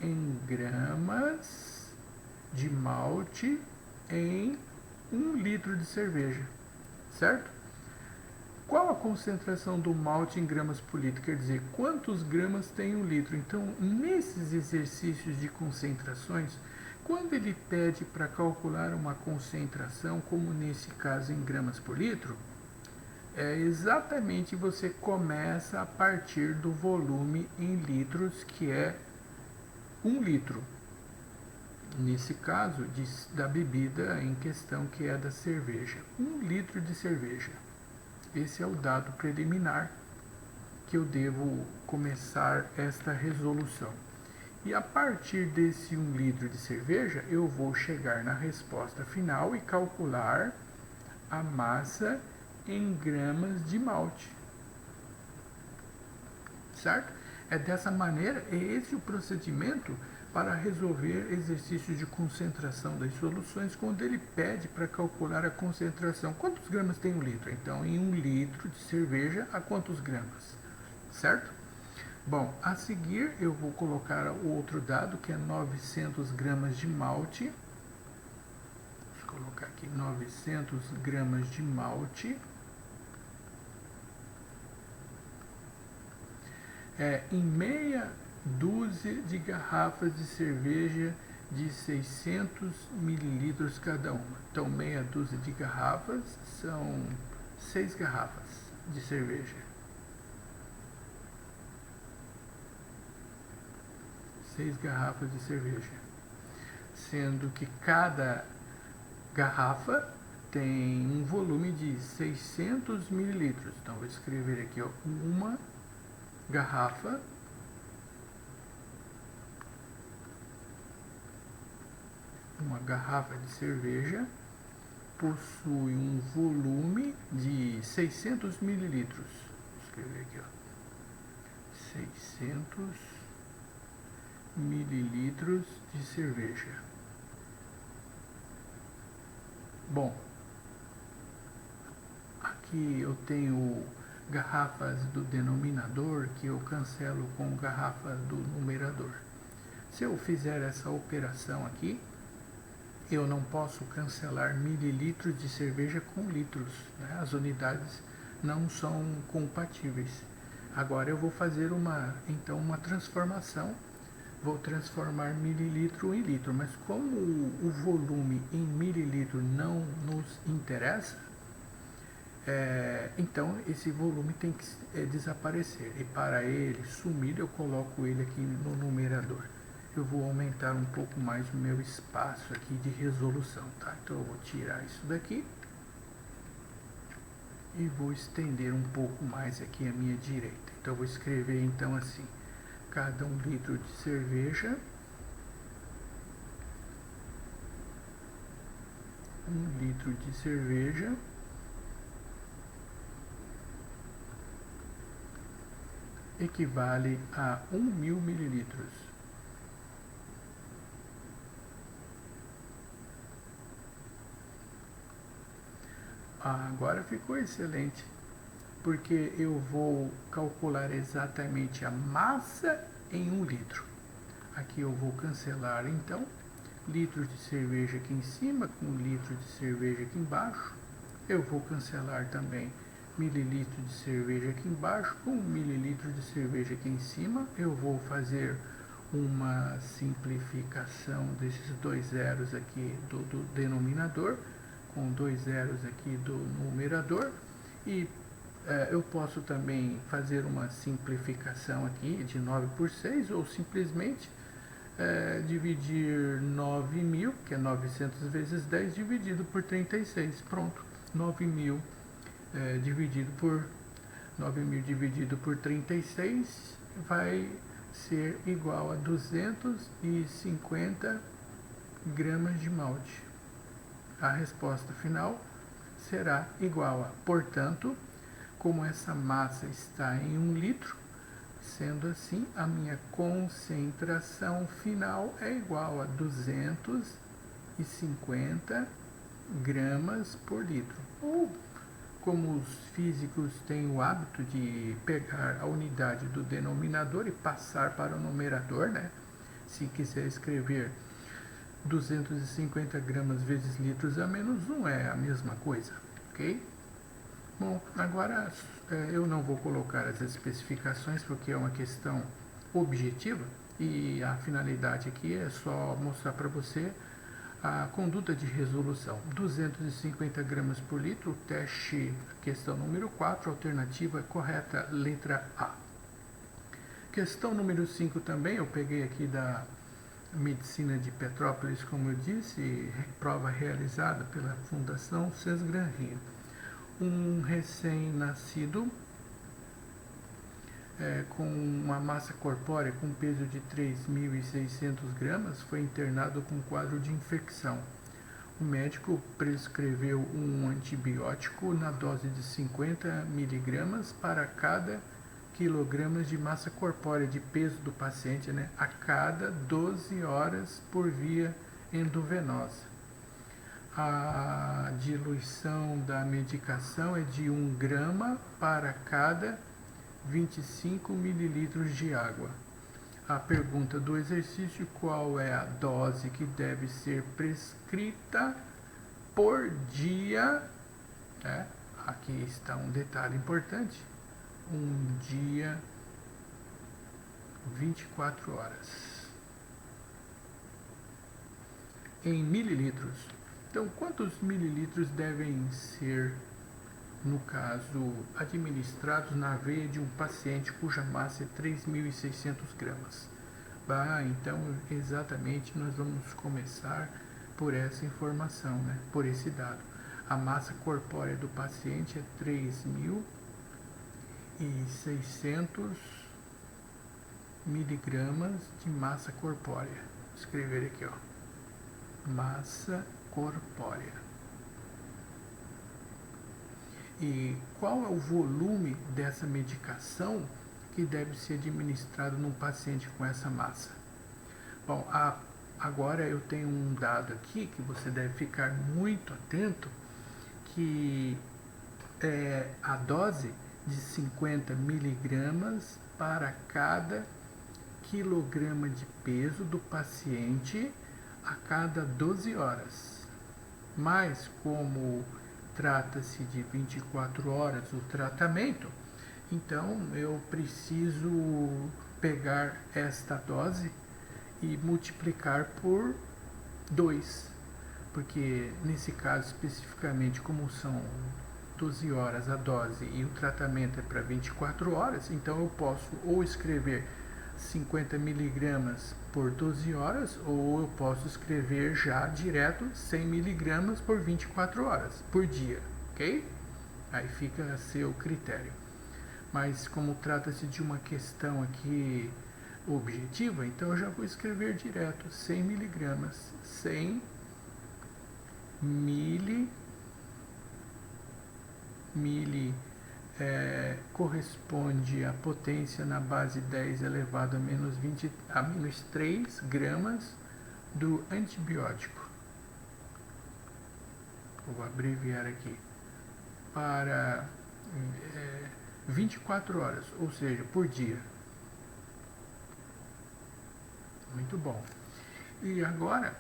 Speaker 1: em gramas de malte em 1 litro de cerveja, certo? Qual a concentração do malte em gramas por litro? Quer dizer, quantos gramas tem 1 litro? Então, nesses exercícios de concentrações, quando ele pede para calcular uma concentração, como nesse caso em gramas por litro, exatamente você começa a partir do volume em litros, que é 1 litro. Nesse caso, da bebida em questão, que é da cerveja. 1 litro de cerveja. Esse é o dado preliminar que eu devo começar esta resolução. E a partir desse 1 litro de cerveja, eu vou chegar na resposta final e calcular a massa em gramas de malte. Certo? É dessa maneira, é esse o procedimento para resolver exercícios de concentração das soluções, quando ele pede para calcular a concentração. Quantos gramas tem 1 litro? Então, em 1 litro de cerveja, a quantos gramas? Certo? Bom, a seguir eu vou colocar o outro dado, que é 900 gramas de malte. Deixa eu colocar aqui 900 gramas de malte. Em meia dúzia de garrafas de cerveja de 600 mililitros cada uma. Então, meia dúzia de garrafas são 6 garrafas de cerveja. 6 garrafas de cerveja. Sendo que cada garrafa tem um volume de 600 mililitros. Então, vou escrever aqui, uma garrafa de cerveja possui um volume de 600 mililitros. Vou escrever aqui, 600 mililitros de cerveja. Bom, aqui eu tenho garrafas do denominador que eu cancelo com garrafas do numerador. Se eu fizer essa operação aqui, eu não posso cancelar mililitros de cerveja com litros, né? As unidades não são compatíveis. Agora eu vou fazer uma transformação. Vou transformar mililitro em litro, mas como o volume em mililitro não nos interessa, então esse volume tem que desaparecer. E para ele sumir, eu coloco ele aqui no numerador. Eu vou aumentar um pouco mais o meu espaço aqui de resolução, tá? Então eu vou tirar isso daqui e vou estender um pouco mais aqui à minha direita. Então eu vou escrever então assim: cada 1 litro de cerveja, 1 litro de cerveja equivale a 1.000 mililitros. Agora ficou excelente, porque eu vou calcular exatamente a massa em 1 litro. Aqui eu vou cancelar então litros de cerveja aqui em cima com litro de cerveja aqui embaixo. Eu vou cancelar também mililitro de cerveja aqui embaixo com mililitro de cerveja aqui em cima. Eu vou fazer uma simplificação desses 2 zeros aqui do denominador, com 2 zeros aqui do numerador, e eu posso também fazer uma simplificação aqui de 9 por 6, ou simplesmente dividir 9.000, que é 900 vezes 10, dividido por 36. Pronto, 9.000 dividido por 36 vai ser igual a 250 gramas de malte. A resposta final será igual a, portanto, como essa massa está em 1 litro, sendo assim, a minha concentração final é igual a 250 gramas por litro. Ou, como os físicos têm o hábito de pegar a unidade do denominador e passar para o numerador, né? Se quiser escrever 250 gramas vezes litros a menos 1 é a mesma coisa, ok? Bom, agora eu não vou colocar as especificações porque é uma questão objetiva e a finalidade aqui é só mostrar para você a conduta de resolução. 250 gramas por litro, teste, questão número 4, alternativa correta, letra A. Questão número 5 também, eu peguei aqui da Medicina de Petrópolis, como eu disse, prova realizada pela Fundação Cesgran Rio. Um recém-nascido com uma massa corpórea com peso de 3.600 gramas foi internado com quadro de infecção. O médico prescreveu um antibiótico na dose de 50 miligramas para cada quilogramas de massa corpórea de peso do paciente, né, a cada 12 horas por via endovenosa. A diluição da medicação é de 1 grama para cada 25 mililitros de água. A pergunta do exercício: qual é a dose que deve ser prescrita por dia? Aqui está um detalhe importante: um dia, 24 horas. Em mililitros. Então, quantos mililitros devem ser, no caso, administrados na veia de um paciente cuja massa é 3.600 gramas? Então, exatamente, nós vamos começar por essa informação, né? Por esse dado. A massa corpórea do paciente é 3.600 miligramas de massa corpórea. Vou escrever aqui, ó. Massa corpórea. E qual é o volume dessa medicação que deve ser administrado num paciente com essa massa? Bom, agora eu tenho um dado aqui que você deve ficar muito atento, que é a dose de 50 miligramas para cada quilograma de peso do paciente a cada 12 horas. Mas como trata-se de 24 horas o tratamento, então eu preciso pegar esta dose e multiplicar por 2, porque nesse caso especificamente, como são 12 horas a dose e o tratamento é para 24 horas, então eu posso ou escrever 50 miligramas por 12 horas, ou eu posso escrever já direto 100 miligramas por 24 horas por dia, ok? Aí fica a seu critério. Mas como trata-se de uma questão aqui objetiva, então eu já vou escrever direto 100 miligramas, 100 mili corresponde à potência na base 10 elevado a menos 3 gramas do antibiótico. Vou abreviar aqui. Para 24 horas, ou seja, por dia. Muito bom. E agora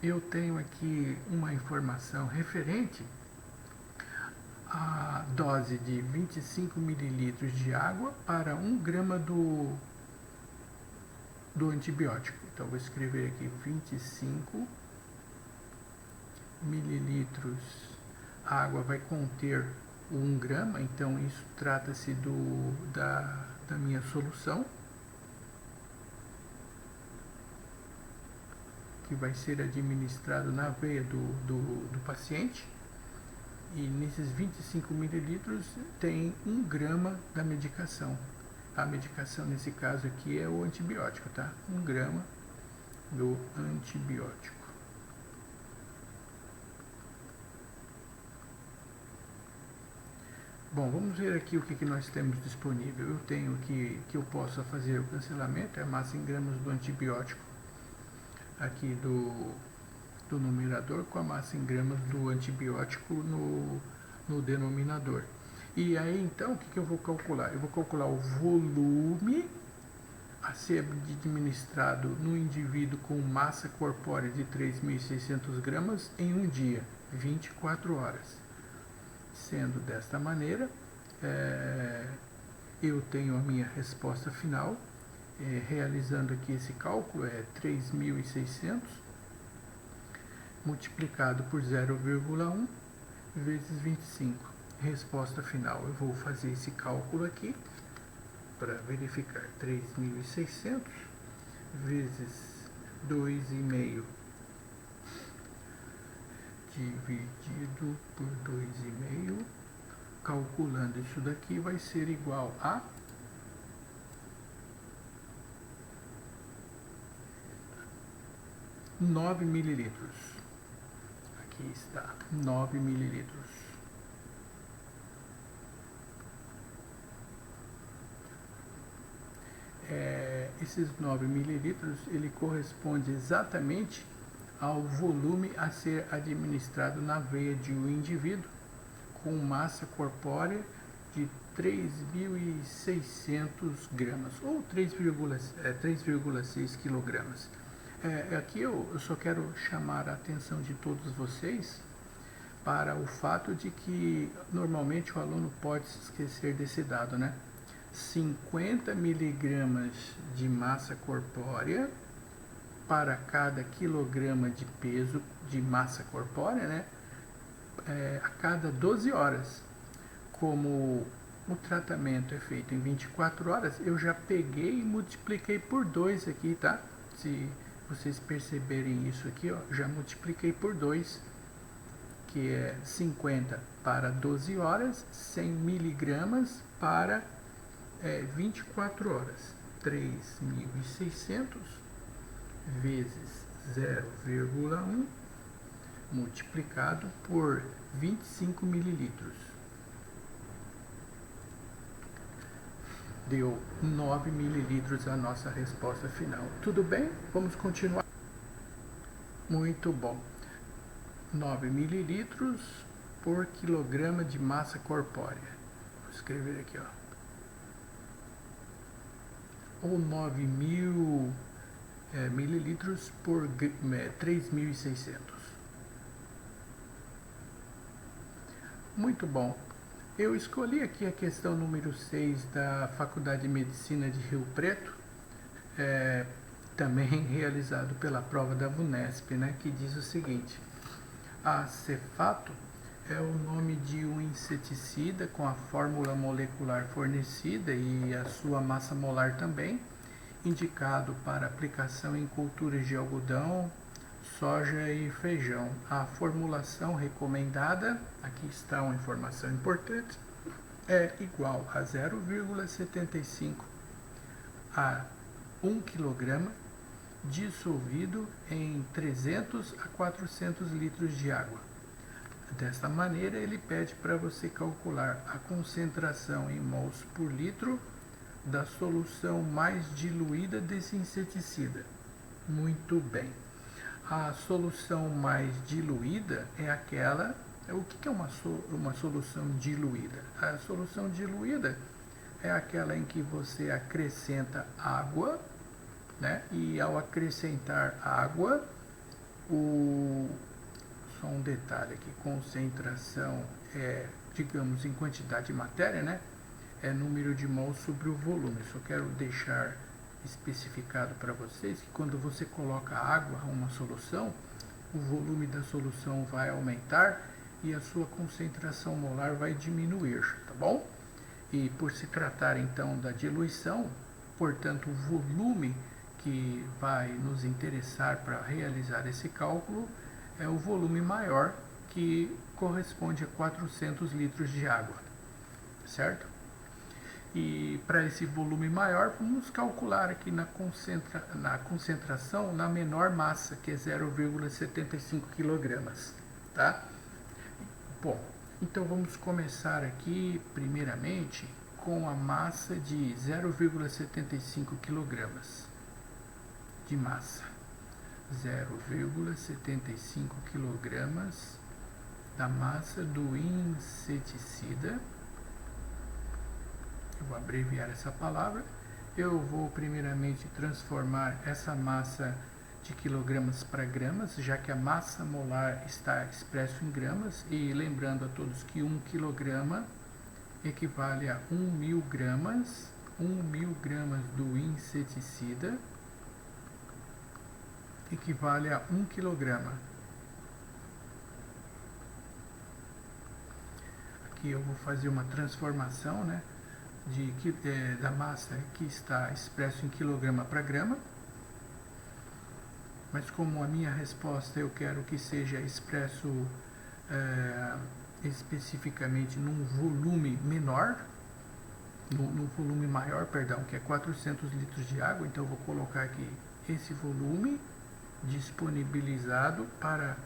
Speaker 1: eu tenho aqui uma informação referente a dose de 25 mililitros de água para 1 grama do antibiótico. Então, vou escrever aqui 25 mililitros. A água vai conter 1 grama, então isso trata-se da minha solução, que vai ser administrado na veia do paciente. E nesses 25 mililitros tem 1 grama da medicação. a medicação nesse caso aqui é o antibiótico, tá? 1 grama do antibiótico. Bom, vamos ver aqui o que nós temos disponível. Eu tenho aqui que eu possa fazer o cancelamento, é a massa em gramas do antibiótico aqui do numerador com a massa em gramas do antibiótico no denominador. E aí então o que eu vou calcular? Eu vou calcular o volume a ser administrado no indivíduo com massa corpórea de 3.600 gramas em um dia, 24 horas. Sendo desta maneira, eu tenho a minha resposta final, realizando aqui esse cálculo, é 3.600 multiplicado por 0,1 vezes 25. Resposta final, eu vou fazer esse cálculo aqui para verificar. 3.600 vezes 2,5 dividido por 2,5, calculando isso daqui, vai ser igual a 9 mililitros. Aqui está, 9 mililitros. Esses 9 mililitros, ele corresponde exatamente ao volume a ser administrado na veia de um indivíduo com massa corpórea de 3.600 gramas, ou 3,6 quilogramas. Aqui eu só quero chamar a atenção de todos vocês para o fato de que normalmente o aluno pode se esquecer desse dado, né? 50 miligramas de massa corpórea para cada quilograma de peso de massa corpórea, né? A cada 12 horas. Como o tratamento é feito em 24 horas, eu já peguei e multipliquei por 2 aqui, tá? Se vocês perceberem isso aqui, ó, já multipliquei por 2, que é 50 para 12 horas, 100 miligramas para 24 horas. 3.600 vezes 0,1 multiplicado por 25 mililitros. Deu 9 mililitros a nossa resposta final. Tudo bem? Vamos continuar. Muito bom. 9 mililitros por quilograma de massa corpórea. Vou escrever aqui, ó. Ou 9.000 mililitros por 3.600. Muito bom. Eu escolhi aqui a questão número 6 da Faculdade de Medicina de Rio Preto, também realizado pela prova da VUNESP, né, que diz o seguinte: acefato é o nome de um inseticida com a fórmula molecular fornecida e a sua massa molar também, indicado para aplicação em culturas de algodão, soja e feijão. A formulação recomendada, aqui está uma informação importante, é igual a 0,75 a 1 kg dissolvido em 300 a 400 litros de água. Desta maneira, ele pede para você calcular a concentração em mols por litro da solução mais diluída desse inseticida. Muito bem. A solução mais diluída é aquela... O que é uma solução diluída? A solução diluída é aquela em que você acrescenta água, né? E ao acrescentar água, só um detalhe aqui, concentração digamos, em quantidade de matéria, né? É número de mols sobre o volume. Só quero deixar especificado para vocês que quando você coloca água a uma solução, o volume da solução vai aumentar e a sua concentração molar vai diminuir, tá bom? E por se tratar então da diluição, portanto o volume que vai nos interessar para realizar esse cálculo é o volume maior, que corresponde a 400 litros de água, certo? E para esse volume maior, vamos calcular aqui na concentração na menor massa, que é 0,75 kg. Tá? Bom, então vamos começar aqui, primeiramente, com a massa de 0,75 kg de massa. 0,75 kg da massa do inseticida. Eu vou abreviar essa palavra. Eu vou primeiramente transformar essa massa de quilogramas para gramas, já que a massa molar está expresso em gramas, e lembrando a todos que 1 kg equivale a 1.000 gramas, 1.000 gramas do inseticida equivale a 1 kg. Aqui eu vou fazer uma transformação, né, da massa que está expresso em quilograma para grama, mas como a minha resposta eu quero que seja expresso especificamente num volume menor, no volume maior, perdão, que é 400 litros de água, então eu vou colocar aqui esse volume disponibilizado para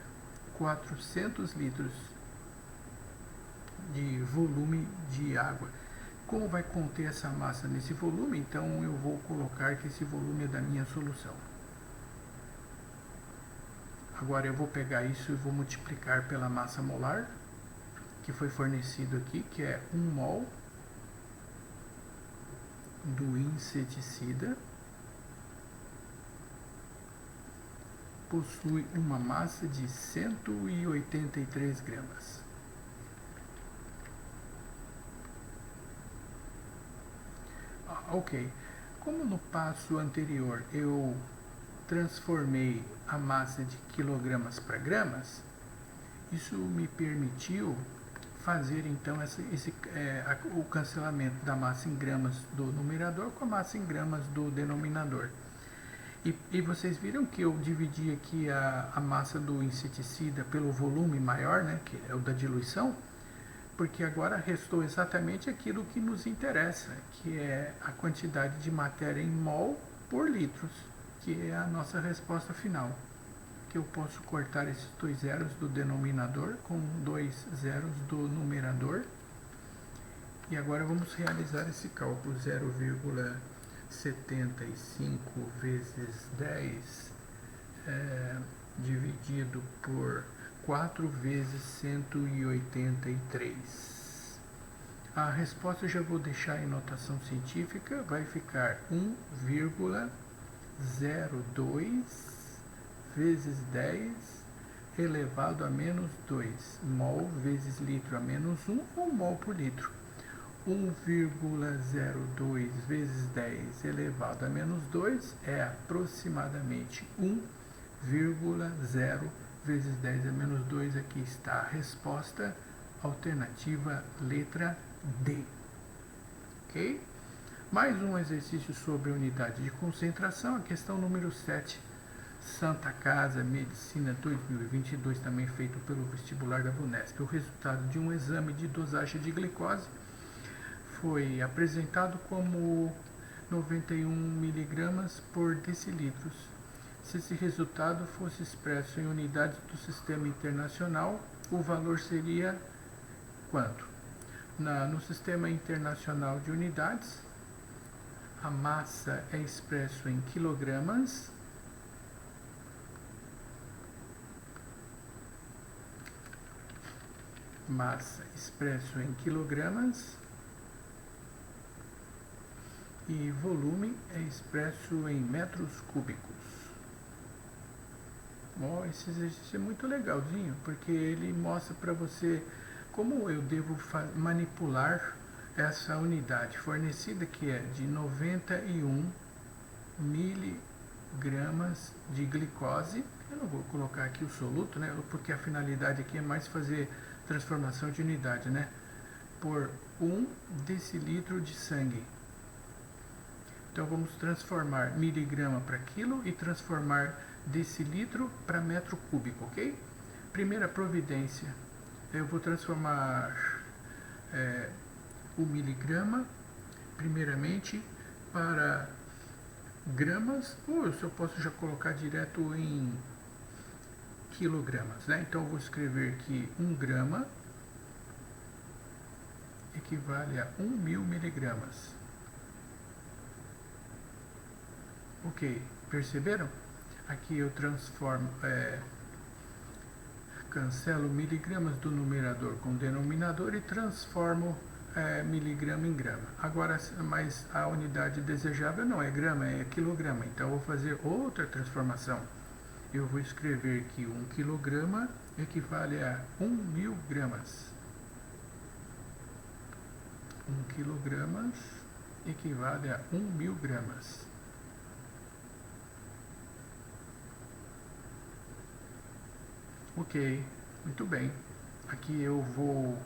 Speaker 1: 400 litros de volume de água. Como vai conter essa massa nesse volume, então eu vou colocar que esse volume é da minha solução. Agora eu vou pegar isso e vou multiplicar pela massa molar, que foi fornecido aqui, que é 1 mol do inseticida, possui uma massa de 183 gramas. Ok, como no passo anterior eu transformei a massa de quilogramas para gramas, isso me permitiu fazer então o cancelamento da massa em gramas do numerador com a massa em gramas do denominador. E vocês viram que eu dividi aqui a massa do inseticida pelo volume maior, né, que é o da diluição, porque agora restou exatamente aquilo que nos interessa, que é a quantidade de matéria em mol por litros, que é a nossa resposta final. Que eu posso cortar esses 2 zeros do denominador com 2 zeros do numerador. E agora vamos realizar esse cálculo. 0,75 vezes 10 dividido por 4 vezes 183. A resposta eu já vou deixar em notação científica, vai ficar 1,02 vezes 10 elevado a menos 2, mol vezes litro a menos 1, ou mol por litro. 1,02 vezes 10 elevado a menos 2 é aproximadamente 1,0 vezes 10 a menos 2. Aqui está a resposta, alternativa letra D. Ok? Mais um exercício sobre unidade de concentração, a questão número 7. Santa Casa Medicina 2022, também feito pelo vestibular da Vunesp. O resultado de um exame de dosagem de glicose foi apresentado como 91 mg por decilitros. Se esse resultado fosse expresso em unidades do sistema internacional, o valor seria quanto? No sistema internacional de unidades, a massa é expresso em quilogramas, e volume é expresso em metros cúbicos. Esse exercício é muito legalzinho, porque ele mostra para você como eu devo manipular essa unidade fornecida, que é de 91 miligramas de glicose. Eu não vou colocar aqui o soluto, né, porque a finalidade aqui é mais fazer transformação de unidade, né, por 1 decilitro de sangue. Então vamos transformar miligrama para quilo e transformar decilitro para metro cúbico, ok? Primeira providência, eu vou transformar o miligrama primeiramente para gramas, ou eu posso já colocar direto em quilogramas, né? Então eu vou escrever que 1 grama equivale a 1.000 miligramas. Ok, perceberam? Aqui eu transformo, cancelo miligramas do numerador com denominador e transformo miligrama em grama. Agora, mas a unidade desejável não é grama, é quilograma. Então eu vou fazer outra transformação. Eu vou escrever que 1 quilograma equivale a 1.000 gramas. 1 quilogramas equivale a 1.000 gramas. Ok, muito bem. Aqui eu vou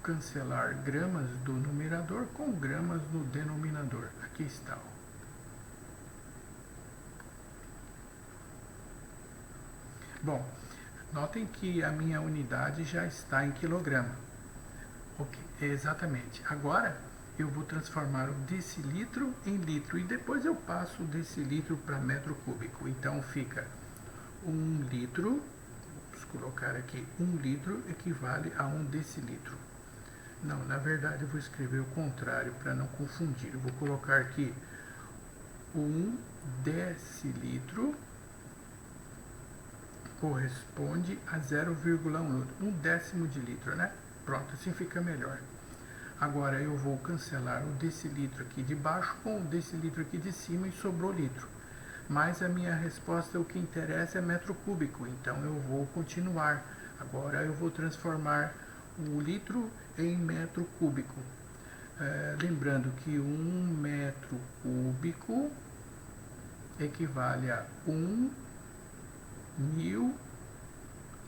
Speaker 1: cancelar gramas do numerador com gramas no denominador. Aqui está. Bom, notem que a minha unidade já está em quilograma. Ok, exatamente. Agora eu vou transformar o decilitro em litro e depois eu passo o decilitro para metro cúbico. Então fica 1 litro. Vamos colocar aqui 1 litro equivale a 1 decilitro. Não, na verdade eu vou escrever o contrário para não confundir. Eu vou colocar aqui 1 decilitro corresponde a 0,1, 1 décimo de litro, né? Pronto, assim fica melhor. Agora eu vou cancelar o decilitro aqui de baixo com o decilitro aqui de cima e sobrou litro. Mas a minha resposta, o que interessa é metro cúbico, então eu vou continuar. Agora eu vou transformar o litro em metro cúbico. Lembrando que 1 metro cúbico equivale a 1.000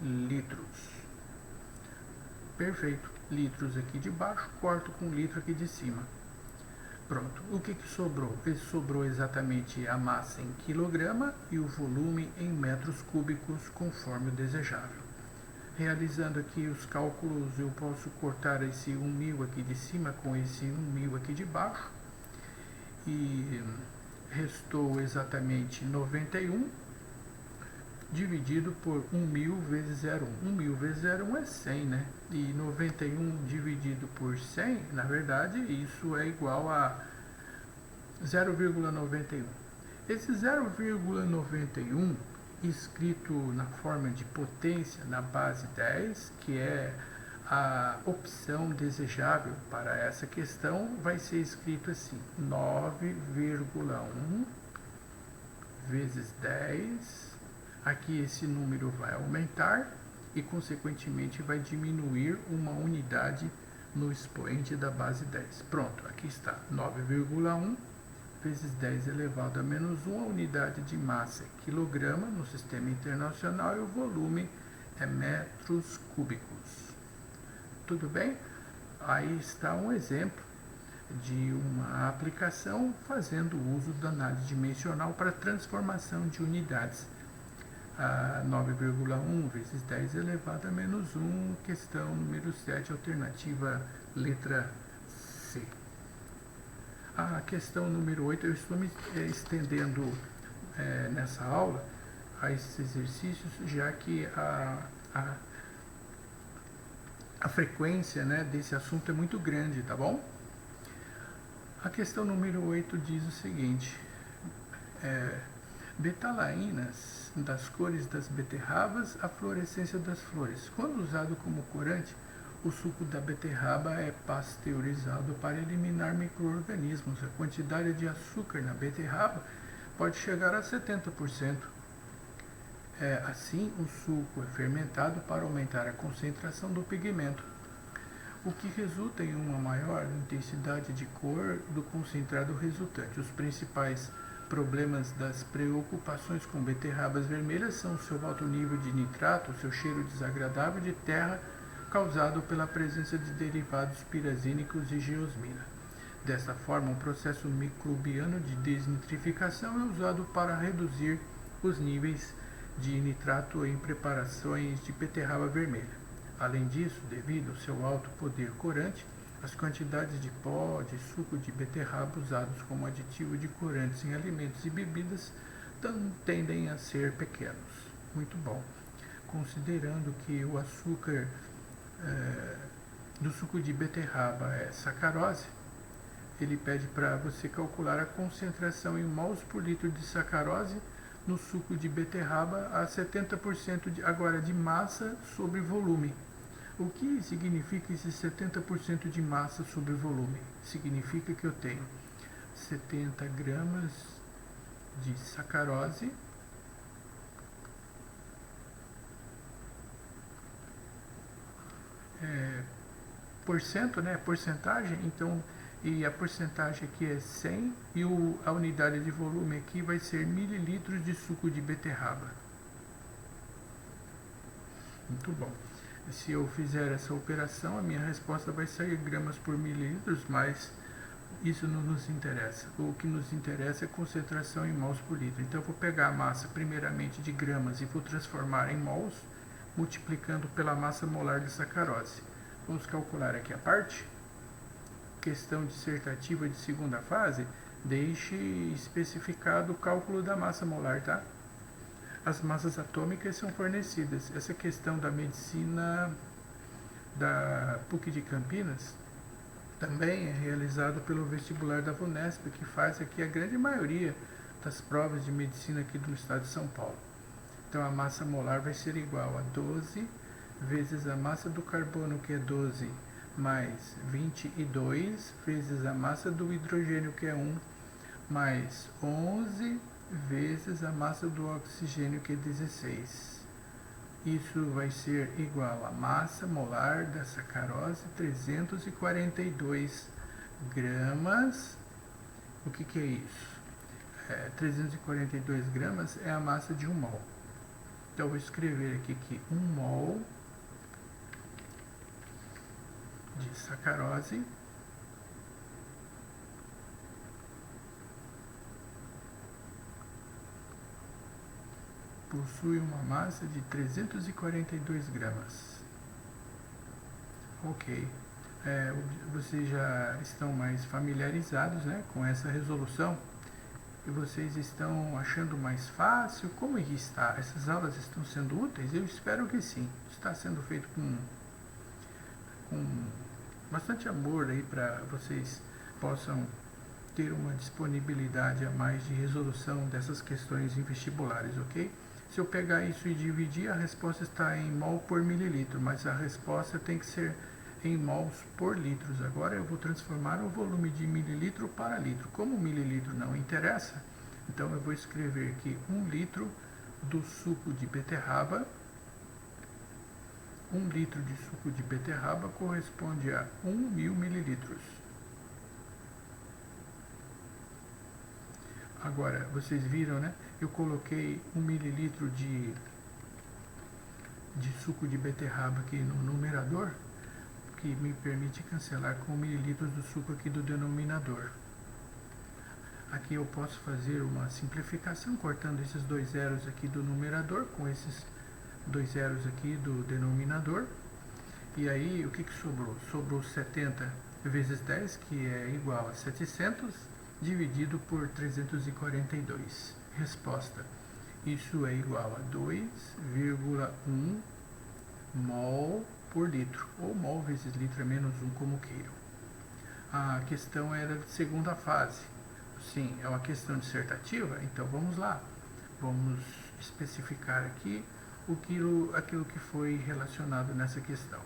Speaker 1: litros. Perfeito. Litros aqui de baixo, corto com litro aqui de cima. Pronto. O que sobrou? Sobrou exatamente a massa em quilograma e o volume em metros cúbicos, conforme o desejável. Realizando aqui os cálculos, eu posso cortar esse 1.000 aqui de cima com esse 1.000 aqui de baixo. E restou exatamente 91 dividido por 1.000 vezes 0,1. 1.000 vezes 0,1 é 100, né? E 91 dividido por 100, na verdade, isso é igual a 0,91. Esse 0,91 escrito na forma de potência na base 10, que é a opção desejável para essa questão, vai ser escrito assim: 9,1 vezes 10. Aqui esse número vai aumentar e, consequentemente, vai diminuir uma unidade no expoente da base 10. Pronto, aqui está, 9,1 vezes 10 elevado a menos 1, a unidade de massa é quilograma no sistema internacional e o volume é metros cúbicos. Tudo bem? Aí está um exemplo de uma aplicação fazendo uso da análise dimensional para transformação de unidades. 9,1 vezes 10 elevado a menos 1, questão número 7, alternativa letra C. A questão número 8, eu estou me estendendo nessa aula a esses exercícios, já que a frequência, né, desse assunto é muito grande, tá bom? A questão número 8 diz o seguinte: betalaínas das cores das beterrabas, a fluorescência das flores. Quando usado como corante, o suco da beterraba é pasteurizado para eliminar micro-organismos. A quantidade de açúcar na beterraba pode chegar a 70%. Assim, o suco é fermentado para aumentar a concentração do pigmento, o que resulta em uma maior intensidade de cor do concentrado resultante. Os principais problemas das preocupações com beterrabas vermelhas são seu alto nível de nitrato, seu cheiro desagradável de terra causado pela presença de derivados pirazínicos e geosmina. Desta forma, um processo microbiano de desnitrificação é usado para reduzir os níveis de nitrato em preparações de beterraba vermelha. Além disso, devido ao seu alto poder corante, As quantidades de pó de suco de beterraba usados como aditivo de corantes em alimentos e bebidas tendem a ser pequenos. Muito bom. Considerando que o açúcar do suco de beterraba é sacarose, ele pede para você calcular a concentração em mols por litro de sacarose no suco de beterraba a 70% agora de massa sobre volume. O que significa esse 70% de massa sobre volume? Significa que eu tenho 70 gramas de sacarose porcentagem, então, e a porcentagem aqui é 100 e a unidade de volume aqui vai ser mililitros de suco de beterraba. Muito bom. Se eu fizer essa operação, a minha resposta vai sair gramas por mililitros, mas isso não nos interessa. O que nos interessa é a concentração em mols por litro. Então eu vou pegar a massa primeiramente de gramas e vou transformar em mols, multiplicando pela massa molar de sacarose. Vamos calcular aqui a parte. Questão dissertativa de segunda fase, deixe especificado o cálculo da massa molar, tá? As massas atômicas são fornecidas. Essa questão da medicina da PUC de Campinas também é realizada pelo vestibular da VUNESP, que faz aqui a grande maioria das provas de medicina aqui do estado de São Paulo. Então a massa molar vai ser igual a 12 vezes a massa do carbono, que é 12, mais 22 vezes a massa do hidrogênio, que é 1, mais 11 vezes a massa do oxigênio, que é 16. Isso vai ser igual a massa molar da sacarose, 342 gramas. O que é isso? 342 gramas é a massa de 1 mol. Então, eu vou escrever aqui que 1 mol de sacarose possui uma massa de 342 gramas. Ok. Vocês já estão mais familiarizados, né, com essa resolução? E vocês estão achando mais fácil? Como está? Essas aulas estão sendo úteis? Eu espero que sim. Está sendo feito com bastante amor aí para vocês possam ter uma disponibilidade a mais de resolução dessas questões em vestibulares, ok? Se eu pegar isso e dividir, a resposta está em mol por mililitro, mas a resposta tem que ser em mols por litros. Agora eu vou transformar o volume de mililitro para litro. Como o mililitro não interessa, então eu vou escrever aqui 1 litro do suco de beterraba. 1 litro de suco de beterraba corresponde a 1.000 mililitros. Agora, vocês viram, né? Eu coloquei 1 mililitro de suco de beterraba aqui no numerador, que me permite cancelar com mililitros do suco aqui do denominador. Aqui eu posso fazer uma simplificação, cortando esses 2 zeros aqui do numerador, com esses 2 zeros aqui do denominador. E aí, o que sobrou? Sobrou 70 vezes 10, que é igual a 700, dividido por 342. Resposta. Isso é igual a 2,1 mol por litro, ou mol vezes litro é menos 1, como queiram. A questão era de segunda fase. Sim, é uma questão dissertativa, então vamos lá. Vamos especificar aqui aquilo que foi relacionado nessa questão.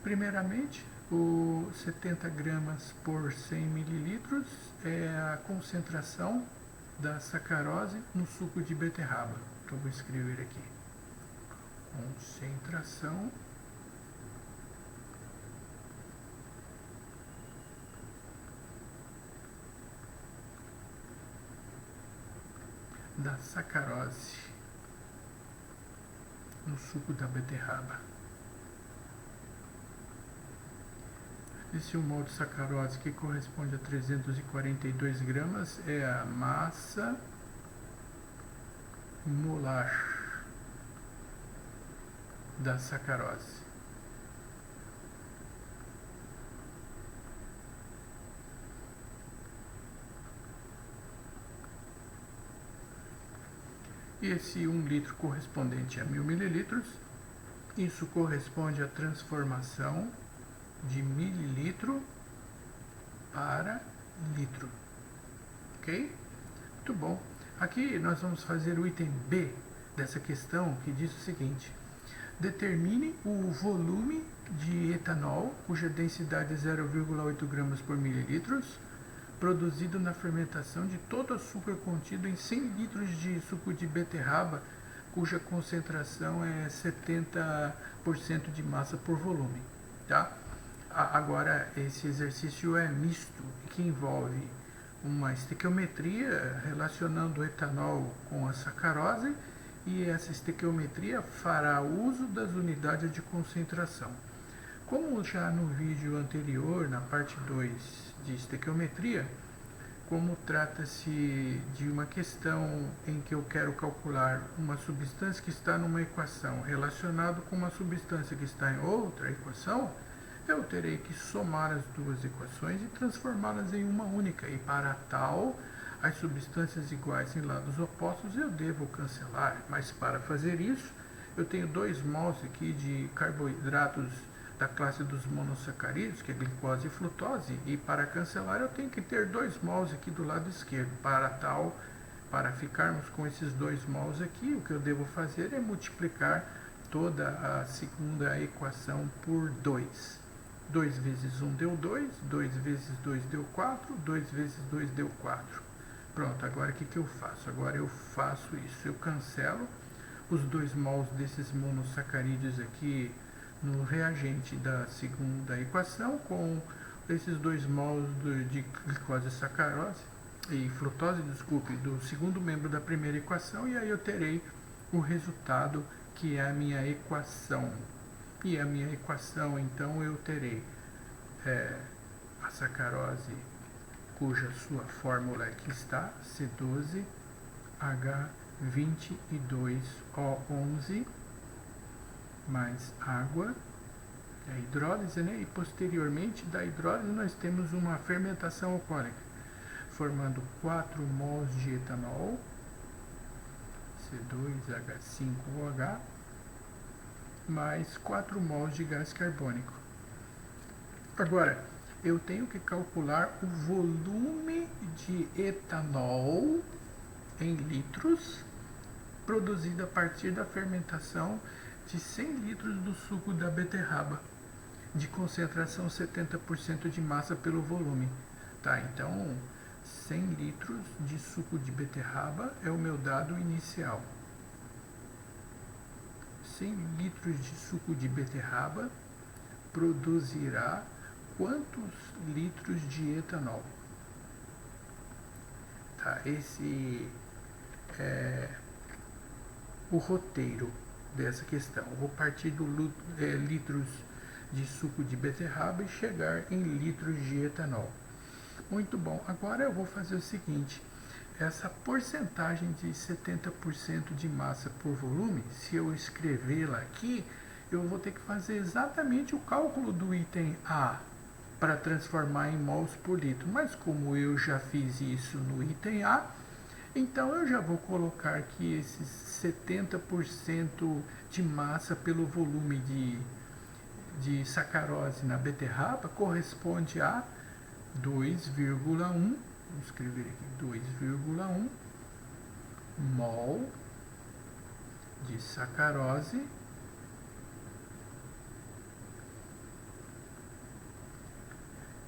Speaker 1: Primeiramente, o 70 gramas por 100 mililitros é a concentração da sacarose no suco de beterraba. Então, vou escrever aqui. Concentração da sacarose no suco da beterraba. Esse 1 mol de sacarose, que corresponde a 342 gramas, é a massa molar da sacarose. e esse 1 litro correspondente a 1000 mililitros. Isso corresponde à transformação de mililitro para litro. Ok? Muito bom. Aqui nós vamos fazer o item B dessa questão, que diz o seguinte: determine o volume de etanol, cuja densidade é 0,8 gramas por mililitros, produzido na fermentação de todo açúcar contido em 100 litros de suco de beterraba, cuja concentração é 70% de massa por volume. Tá? Agora, esse exercício é misto, que envolve uma estequiometria relacionando o etanol com a sacarose, e essa estequiometria fará uso das unidades de concentração. Como já no vídeo anterior, na parte 2 de estequiometria, como trata-se de uma questão em que eu quero calcular uma substância que está numa equação relacionada com uma substância que está em outra equação, eu terei que somar as duas equações e transformá-las em uma única, e para tal, as substâncias iguais em lados opostos eu devo cancelar, mas para fazer isso, eu tenho 2 mols aqui de carboidratos da classe dos monossacarídeos, que é glicose e frutose, e para cancelar eu tenho que ter 2 mols aqui do lado esquerdo. Para tal, para ficarmos com esses 2 mols aqui, o que eu devo fazer é multiplicar toda a segunda equação por 2. 2 vezes 1 deu 2, 2 vezes 2 deu 4, 2 vezes 2 deu 4. Pronto, agora o que eu faço? Agora eu faço isso, eu cancelo os 2 mols desses monossacarídeos aqui no reagente da segunda equação com esses 2 mols de glicose e sacarose e frutose, desculpe, do segundo membro da primeira equação, e aí eu terei o resultado que é a minha equação. E a minha equação, então, eu terei a sacarose, cuja sua fórmula aqui está, C12H22O11, mais água, a hidrólise, né? E posteriormente da hidrólise nós temos uma fermentação alcoólica, formando 4 mols de etanol, C2H5OH, mais 4 mols de gás carbônico. Agora, eu tenho que calcular o volume de etanol em litros produzido a partir da fermentação de 100 litros do suco da beterraba, de concentração 70% de massa pelo volume. Tá, então 100 litros de suco de beterraba é o meu dado inicial. 100 litros de suco de beterraba produzirá quantos litros de etanol? Tá, esse é o roteiro dessa questão. Eu vou partir do litros de suco de beterraba e chegar em litros de etanol. Muito bom. Agora eu vou fazer o seguinte: essa porcentagem de 70% de massa por volume, se eu escrevê-la aqui, eu vou ter que fazer exatamente o cálculo do item A para transformar em mols por litro. Mas como eu já fiz isso no item A, então eu já vou colocar aqui esses 70% de massa pelo volume de sacarose na beterraba corresponde a 2,1, vamos escrever aqui, 2,1 mol de sacarose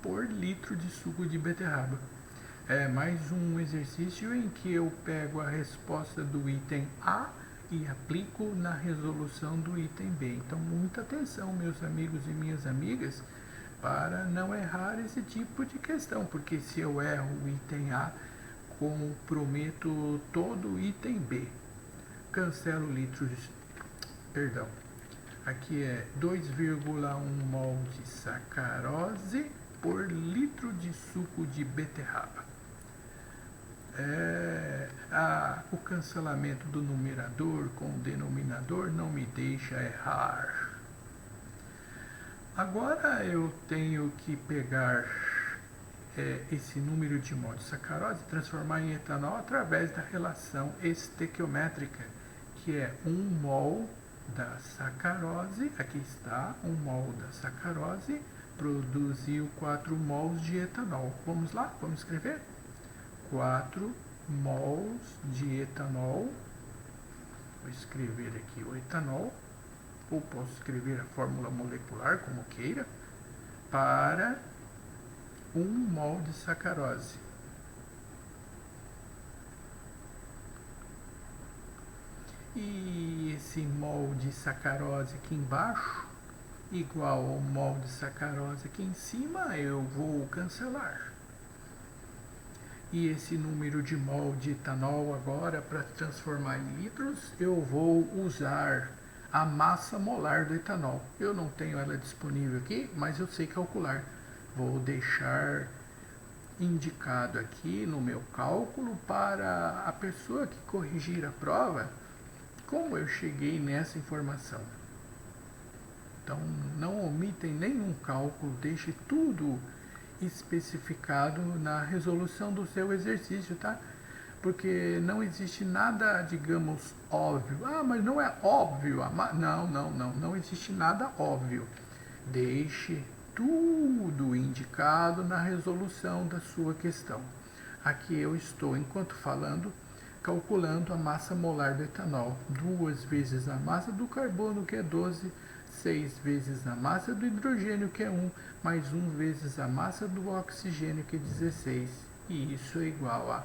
Speaker 1: por litro de suco de beterraba. É mais um exercício em que eu pego a resposta do item A e aplico na resolução do item B. Então, muita atenção, meus amigos e minhas amigas, para não errar esse tipo de questão, porque se eu erro o item A, comprometo todo o item B. Cancelo litros, perdão, aqui é 2,1 mol de sacarose por litro de suco de beterraba. O cancelamento do numerador com o denominador não me deixa errar. Agora eu tenho que pegar esse número de mol de sacarose e transformar em etanol através da relação estequiométrica, que é 1 mol da sacarose, aqui está, 1 mol da sacarose, produziu 4 mols de etanol. Vamos lá, vamos escrever? 4 mols de etanol, vou escrever aqui o etanol, ou posso escrever a fórmula molecular, como queira, para 1 mol de sacarose. E esse mol de sacarose aqui embaixo, igual ao mol de sacarose aqui em cima, eu vou cancelar. E esse número de mol de etanol agora, para transformar em litros, eu vou usar a massa molar do etanol. Eu não tenho ela disponível aqui, mas eu sei calcular. Vou deixar indicado aqui no meu cálculo para a pessoa que corrigir a prova como eu cheguei nessa informação. Então, não omitem nenhum cálculo, deixe tudo especificado na resolução do seu exercício, tá? Porque não existe nada, digamos, óbvio. Ah, mas não é óbvio. Não existe nada óbvio. Deixe tudo indicado na resolução da sua questão. Aqui eu estou, enquanto falando, calculando a massa molar do etanol. 2 vezes a massa do carbono, que é 12, 6 vezes a massa do hidrogênio, que é 1, mais 1 vezes a massa do oxigênio, que é 16. E isso é igual a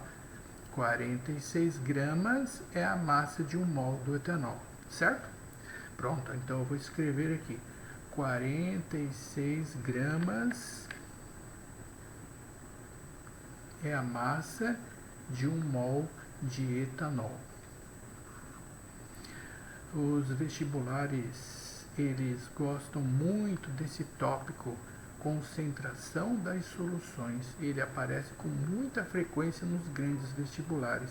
Speaker 1: 46 gramas, é a massa de 1 mol do etanol, certo? Pronto, então eu vou escrever aqui. 46 gramas é a massa de 1 mol de etanol. Os vestibulares, eles gostam muito desse tópico, concentração das soluções. Ele aparece com muita frequência nos grandes vestibulares.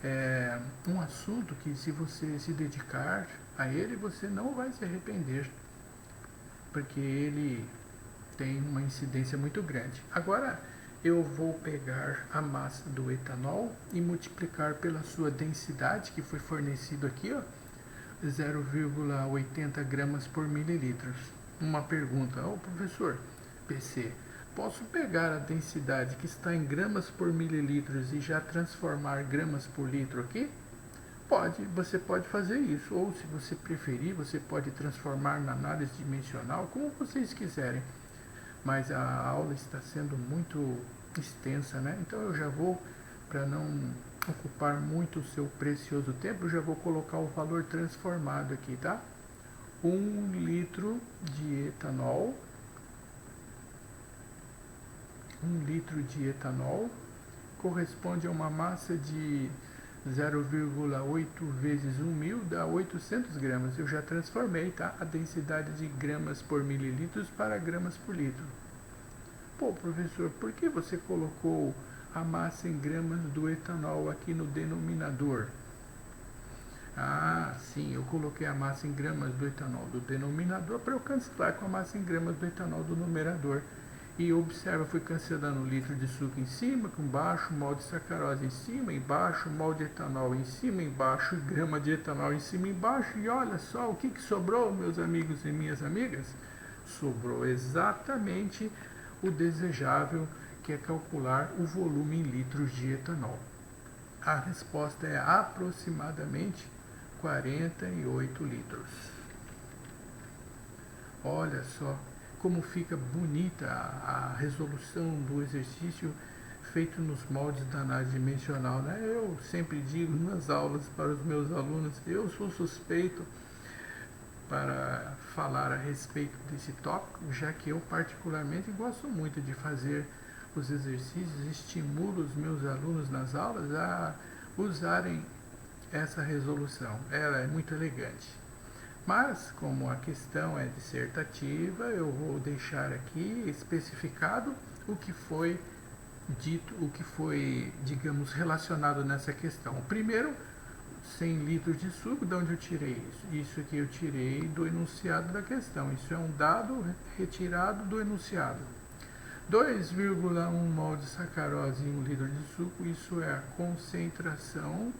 Speaker 1: É um assunto que, se você se dedicar a ele, você não vai se arrepender, porque ele tem uma incidência muito grande. Agora, eu vou pegar a massa do etanol e multiplicar pela sua densidade, que foi fornecido aqui, ó, 0,80 gramas por mililitros. Uma pergunta: professor PC, posso pegar a densidade que está em gramas por mililitros e já transformar gramas por litro aqui? Pode, você pode fazer isso, ou se você preferir, você pode transformar na análise dimensional, como vocês quiserem. Mas a aula está sendo muito extensa, né? Então eu já vou, para não ocupar muito o seu precioso tempo, eu já vou colocar o valor transformado aqui, tá? 1 litro de etanol, 1 litro de etanol corresponde a uma massa de 0,8 vezes 1.000 dá 800 gramas. Eu já transformei, tá? A densidade de gramas por mililitros para gramas por litro. Pô, professor, por que você colocou a massa em gramas do etanol aqui no denominador? Ah, sim, eu coloquei a massa em gramas do etanol do denominador para eu cancelar com a massa em gramas do etanol do numerador. E observa, fui cancelando litro de suco em cima, com baixo, mol de sacarose em cima, embaixo, mol de etanol em cima, embaixo, grama de etanol em cima, embaixo. E olha só o que sobrou, meus amigos e minhas amigas. Sobrou exatamente o desejável, que é calcular o volume em litros de etanol. A resposta é aproximadamente 48 litros. Olha só como fica bonita a resolução do exercício feito nos moldes da análise dimensional, né? Eu sempre digo nas aulas para os meus alunos, eu sou suspeito para falar a respeito desse tópico, já que eu particularmente gosto muito de fazer os exercícios, estimulo os meus alunos nas aulas a usarem essa resolução. Ela é muito elegante. Mas, como a questão é dissertativa, eu vou deixar aqui especificado o que foi dito, o que foi, digamos, relacionado nessa questão. Primeiro, 100 litros de suco, de onde eu tirei isso? Isso aqui eu tirei do enunciado da questão. Isso é um dado retirado do enunciado. 2,1 mol de sacarose em 1 litro de suco, isso é a concentração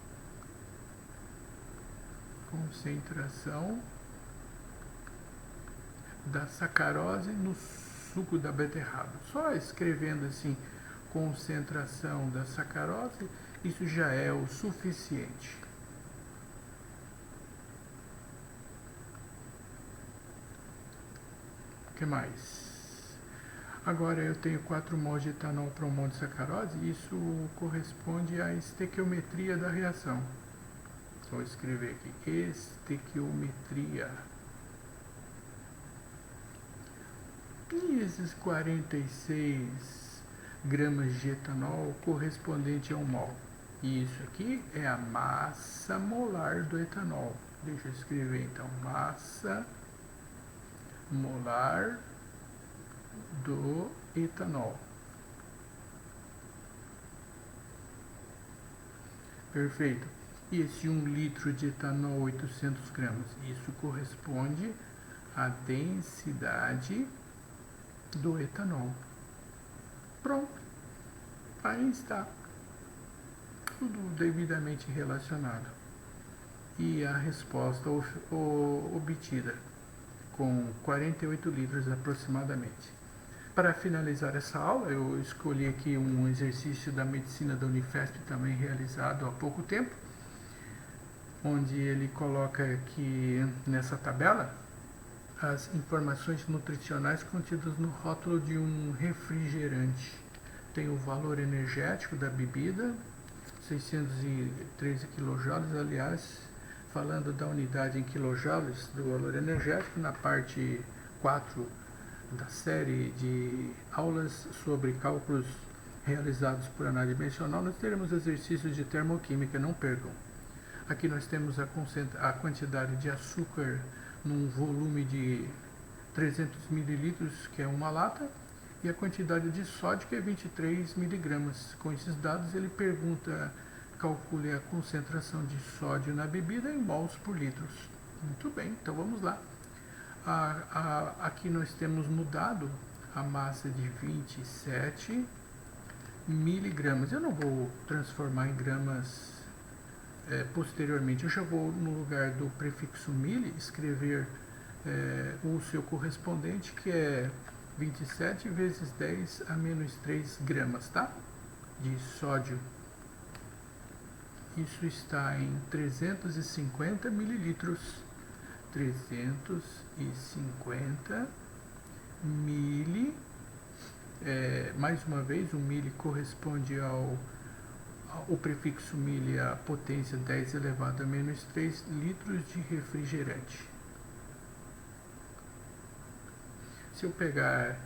Speaker 1: da sacarose no suco da beterraba. Só escrevendo assim, concentração da sacarose, isso já é o suficiente. O que mais? Agora eu tenho 4 mols de etanol para 1 mol de sacarose, isso corresponde à estequiometria da reação. Vou escrever aqui, estequiometria. E esses 46 gramas de etanol correspondente a 1 mol? Isso aqui é a massa molar do etanol. Deixa eu escrever então, massa molar do etanol. Perfeito. E esse 1 litro de etanol, 800 gramas, isso corresponde à densidade do etanol. Pronto. Aí está. Tudo devidamente relacionado. E a resposta obtida com 48 litros aproximadamente. Para finalizar essa aula, eu escolhi aqui um exercício da medicina da Unifesp, também realizado há pouco tempo, onde ele coloca aqui nessa tabela as informações nutricionais contidas no rótulo de um refrigerante. Tem o valor energético da bebida, 613 kJ, aliás, falando da unidade em quilojoules do valor energético, na parte 4 da série de aulas sobre cálculos realizados por análise dimensional, nós teremos exercícios de termoquímica, não percam. Aqui nós temos a quantidade de açúcar num volume de 300 ml, que é uma lata, e a quantidade de sódio, que é 23 mg. Com esses dados, ele pergunta, calcule a concentração de sódio na bebida em mols por litro. Muito bem, então vamos lá. Aqui nós temos no dado a massa de 27 miligramas. Eu não vou transformar em gramas posteriormente. Eu já vou, no lugar do prefixo mili, escrever o seu correspondente, que é 27 vezes 10 a menos 3 gramas, tá? De sódio. Isso está em 350 mililitros. 350 mili, mais uma vez, o mili corresponde ao prefixo mili, a potência 10 elevado a menos 3 litros de refrigerante. Se eu pegar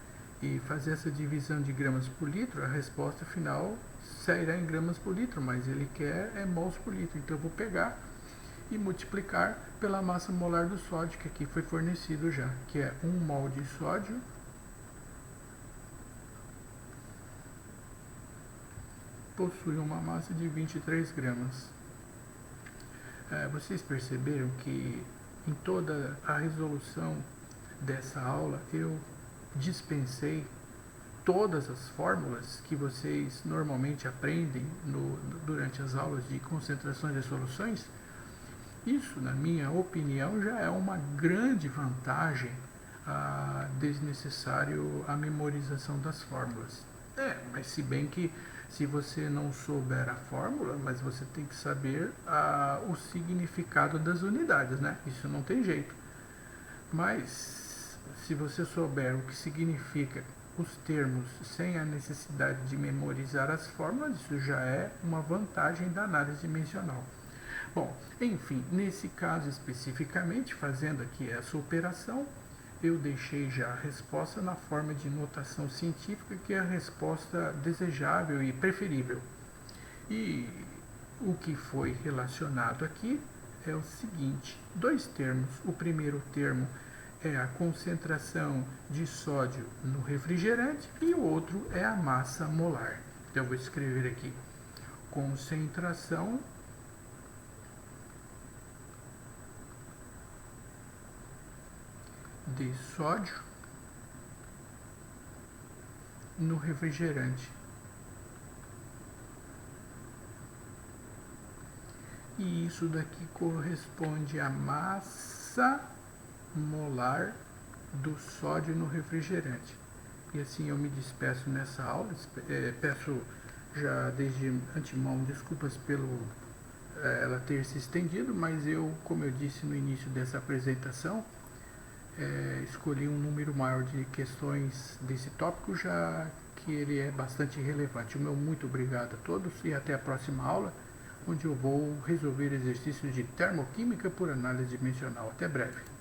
Speaker 1: e fazer essa divisão de gramas por litro, a resposta final sairá em gramas por litro, mas ele quer mols por litro, então eu vou pegar e multiplicar pela massa molar do sódio, que aqui foi fornecido já, que é 1 mol de sódio possui uma massa de 23 gramas. Vocês perceberam que em toda a resolução dessa aula eu dispensei todas as fórmulas que vocês normalmente aprendem durante as aulas de concentrações e soluções? Isso, na minha opinião, já é uma grande vantagem desnecessário a memorização das fórmulas. Mas se bem que se você não souber a fórmula, mas você tem que saber o significado das unidades, né? Isso não tem jeito. Mas se você souber o que significa os termos sem a necessidade de memorizar as fórmulas, isso já é uma vantagem da análise dimensional. Bom, enfim, nesse caso especificamente, fazendo aqui essa operação, eu deixei já a resposta na forma de notação científica, que é a resposta desejável e preferível. E o que foi relacionado aqui é o seguinte, 2 termos. O primeiro termo é a concentração de sódio no refrigerante e o outro é a massa molar. Então eu vou escrever aqui, concentração de sódio no refrigerante. E isso daqui corresponde à massa molar do sódio no refrigerante. E assim eu me despeço nessa aula. Peço já desde antemão desculpas pelo ela ter se estendido, mas eu, como eu disse no início dessa apresentação, escolhi um número maior de questões desse tópico, já que ele é bastante relevante. O meu muito obrigado a todos e até a próxima aula, onde eu vou resolver exercícios de termoquímica por análise dimensional. Até breve.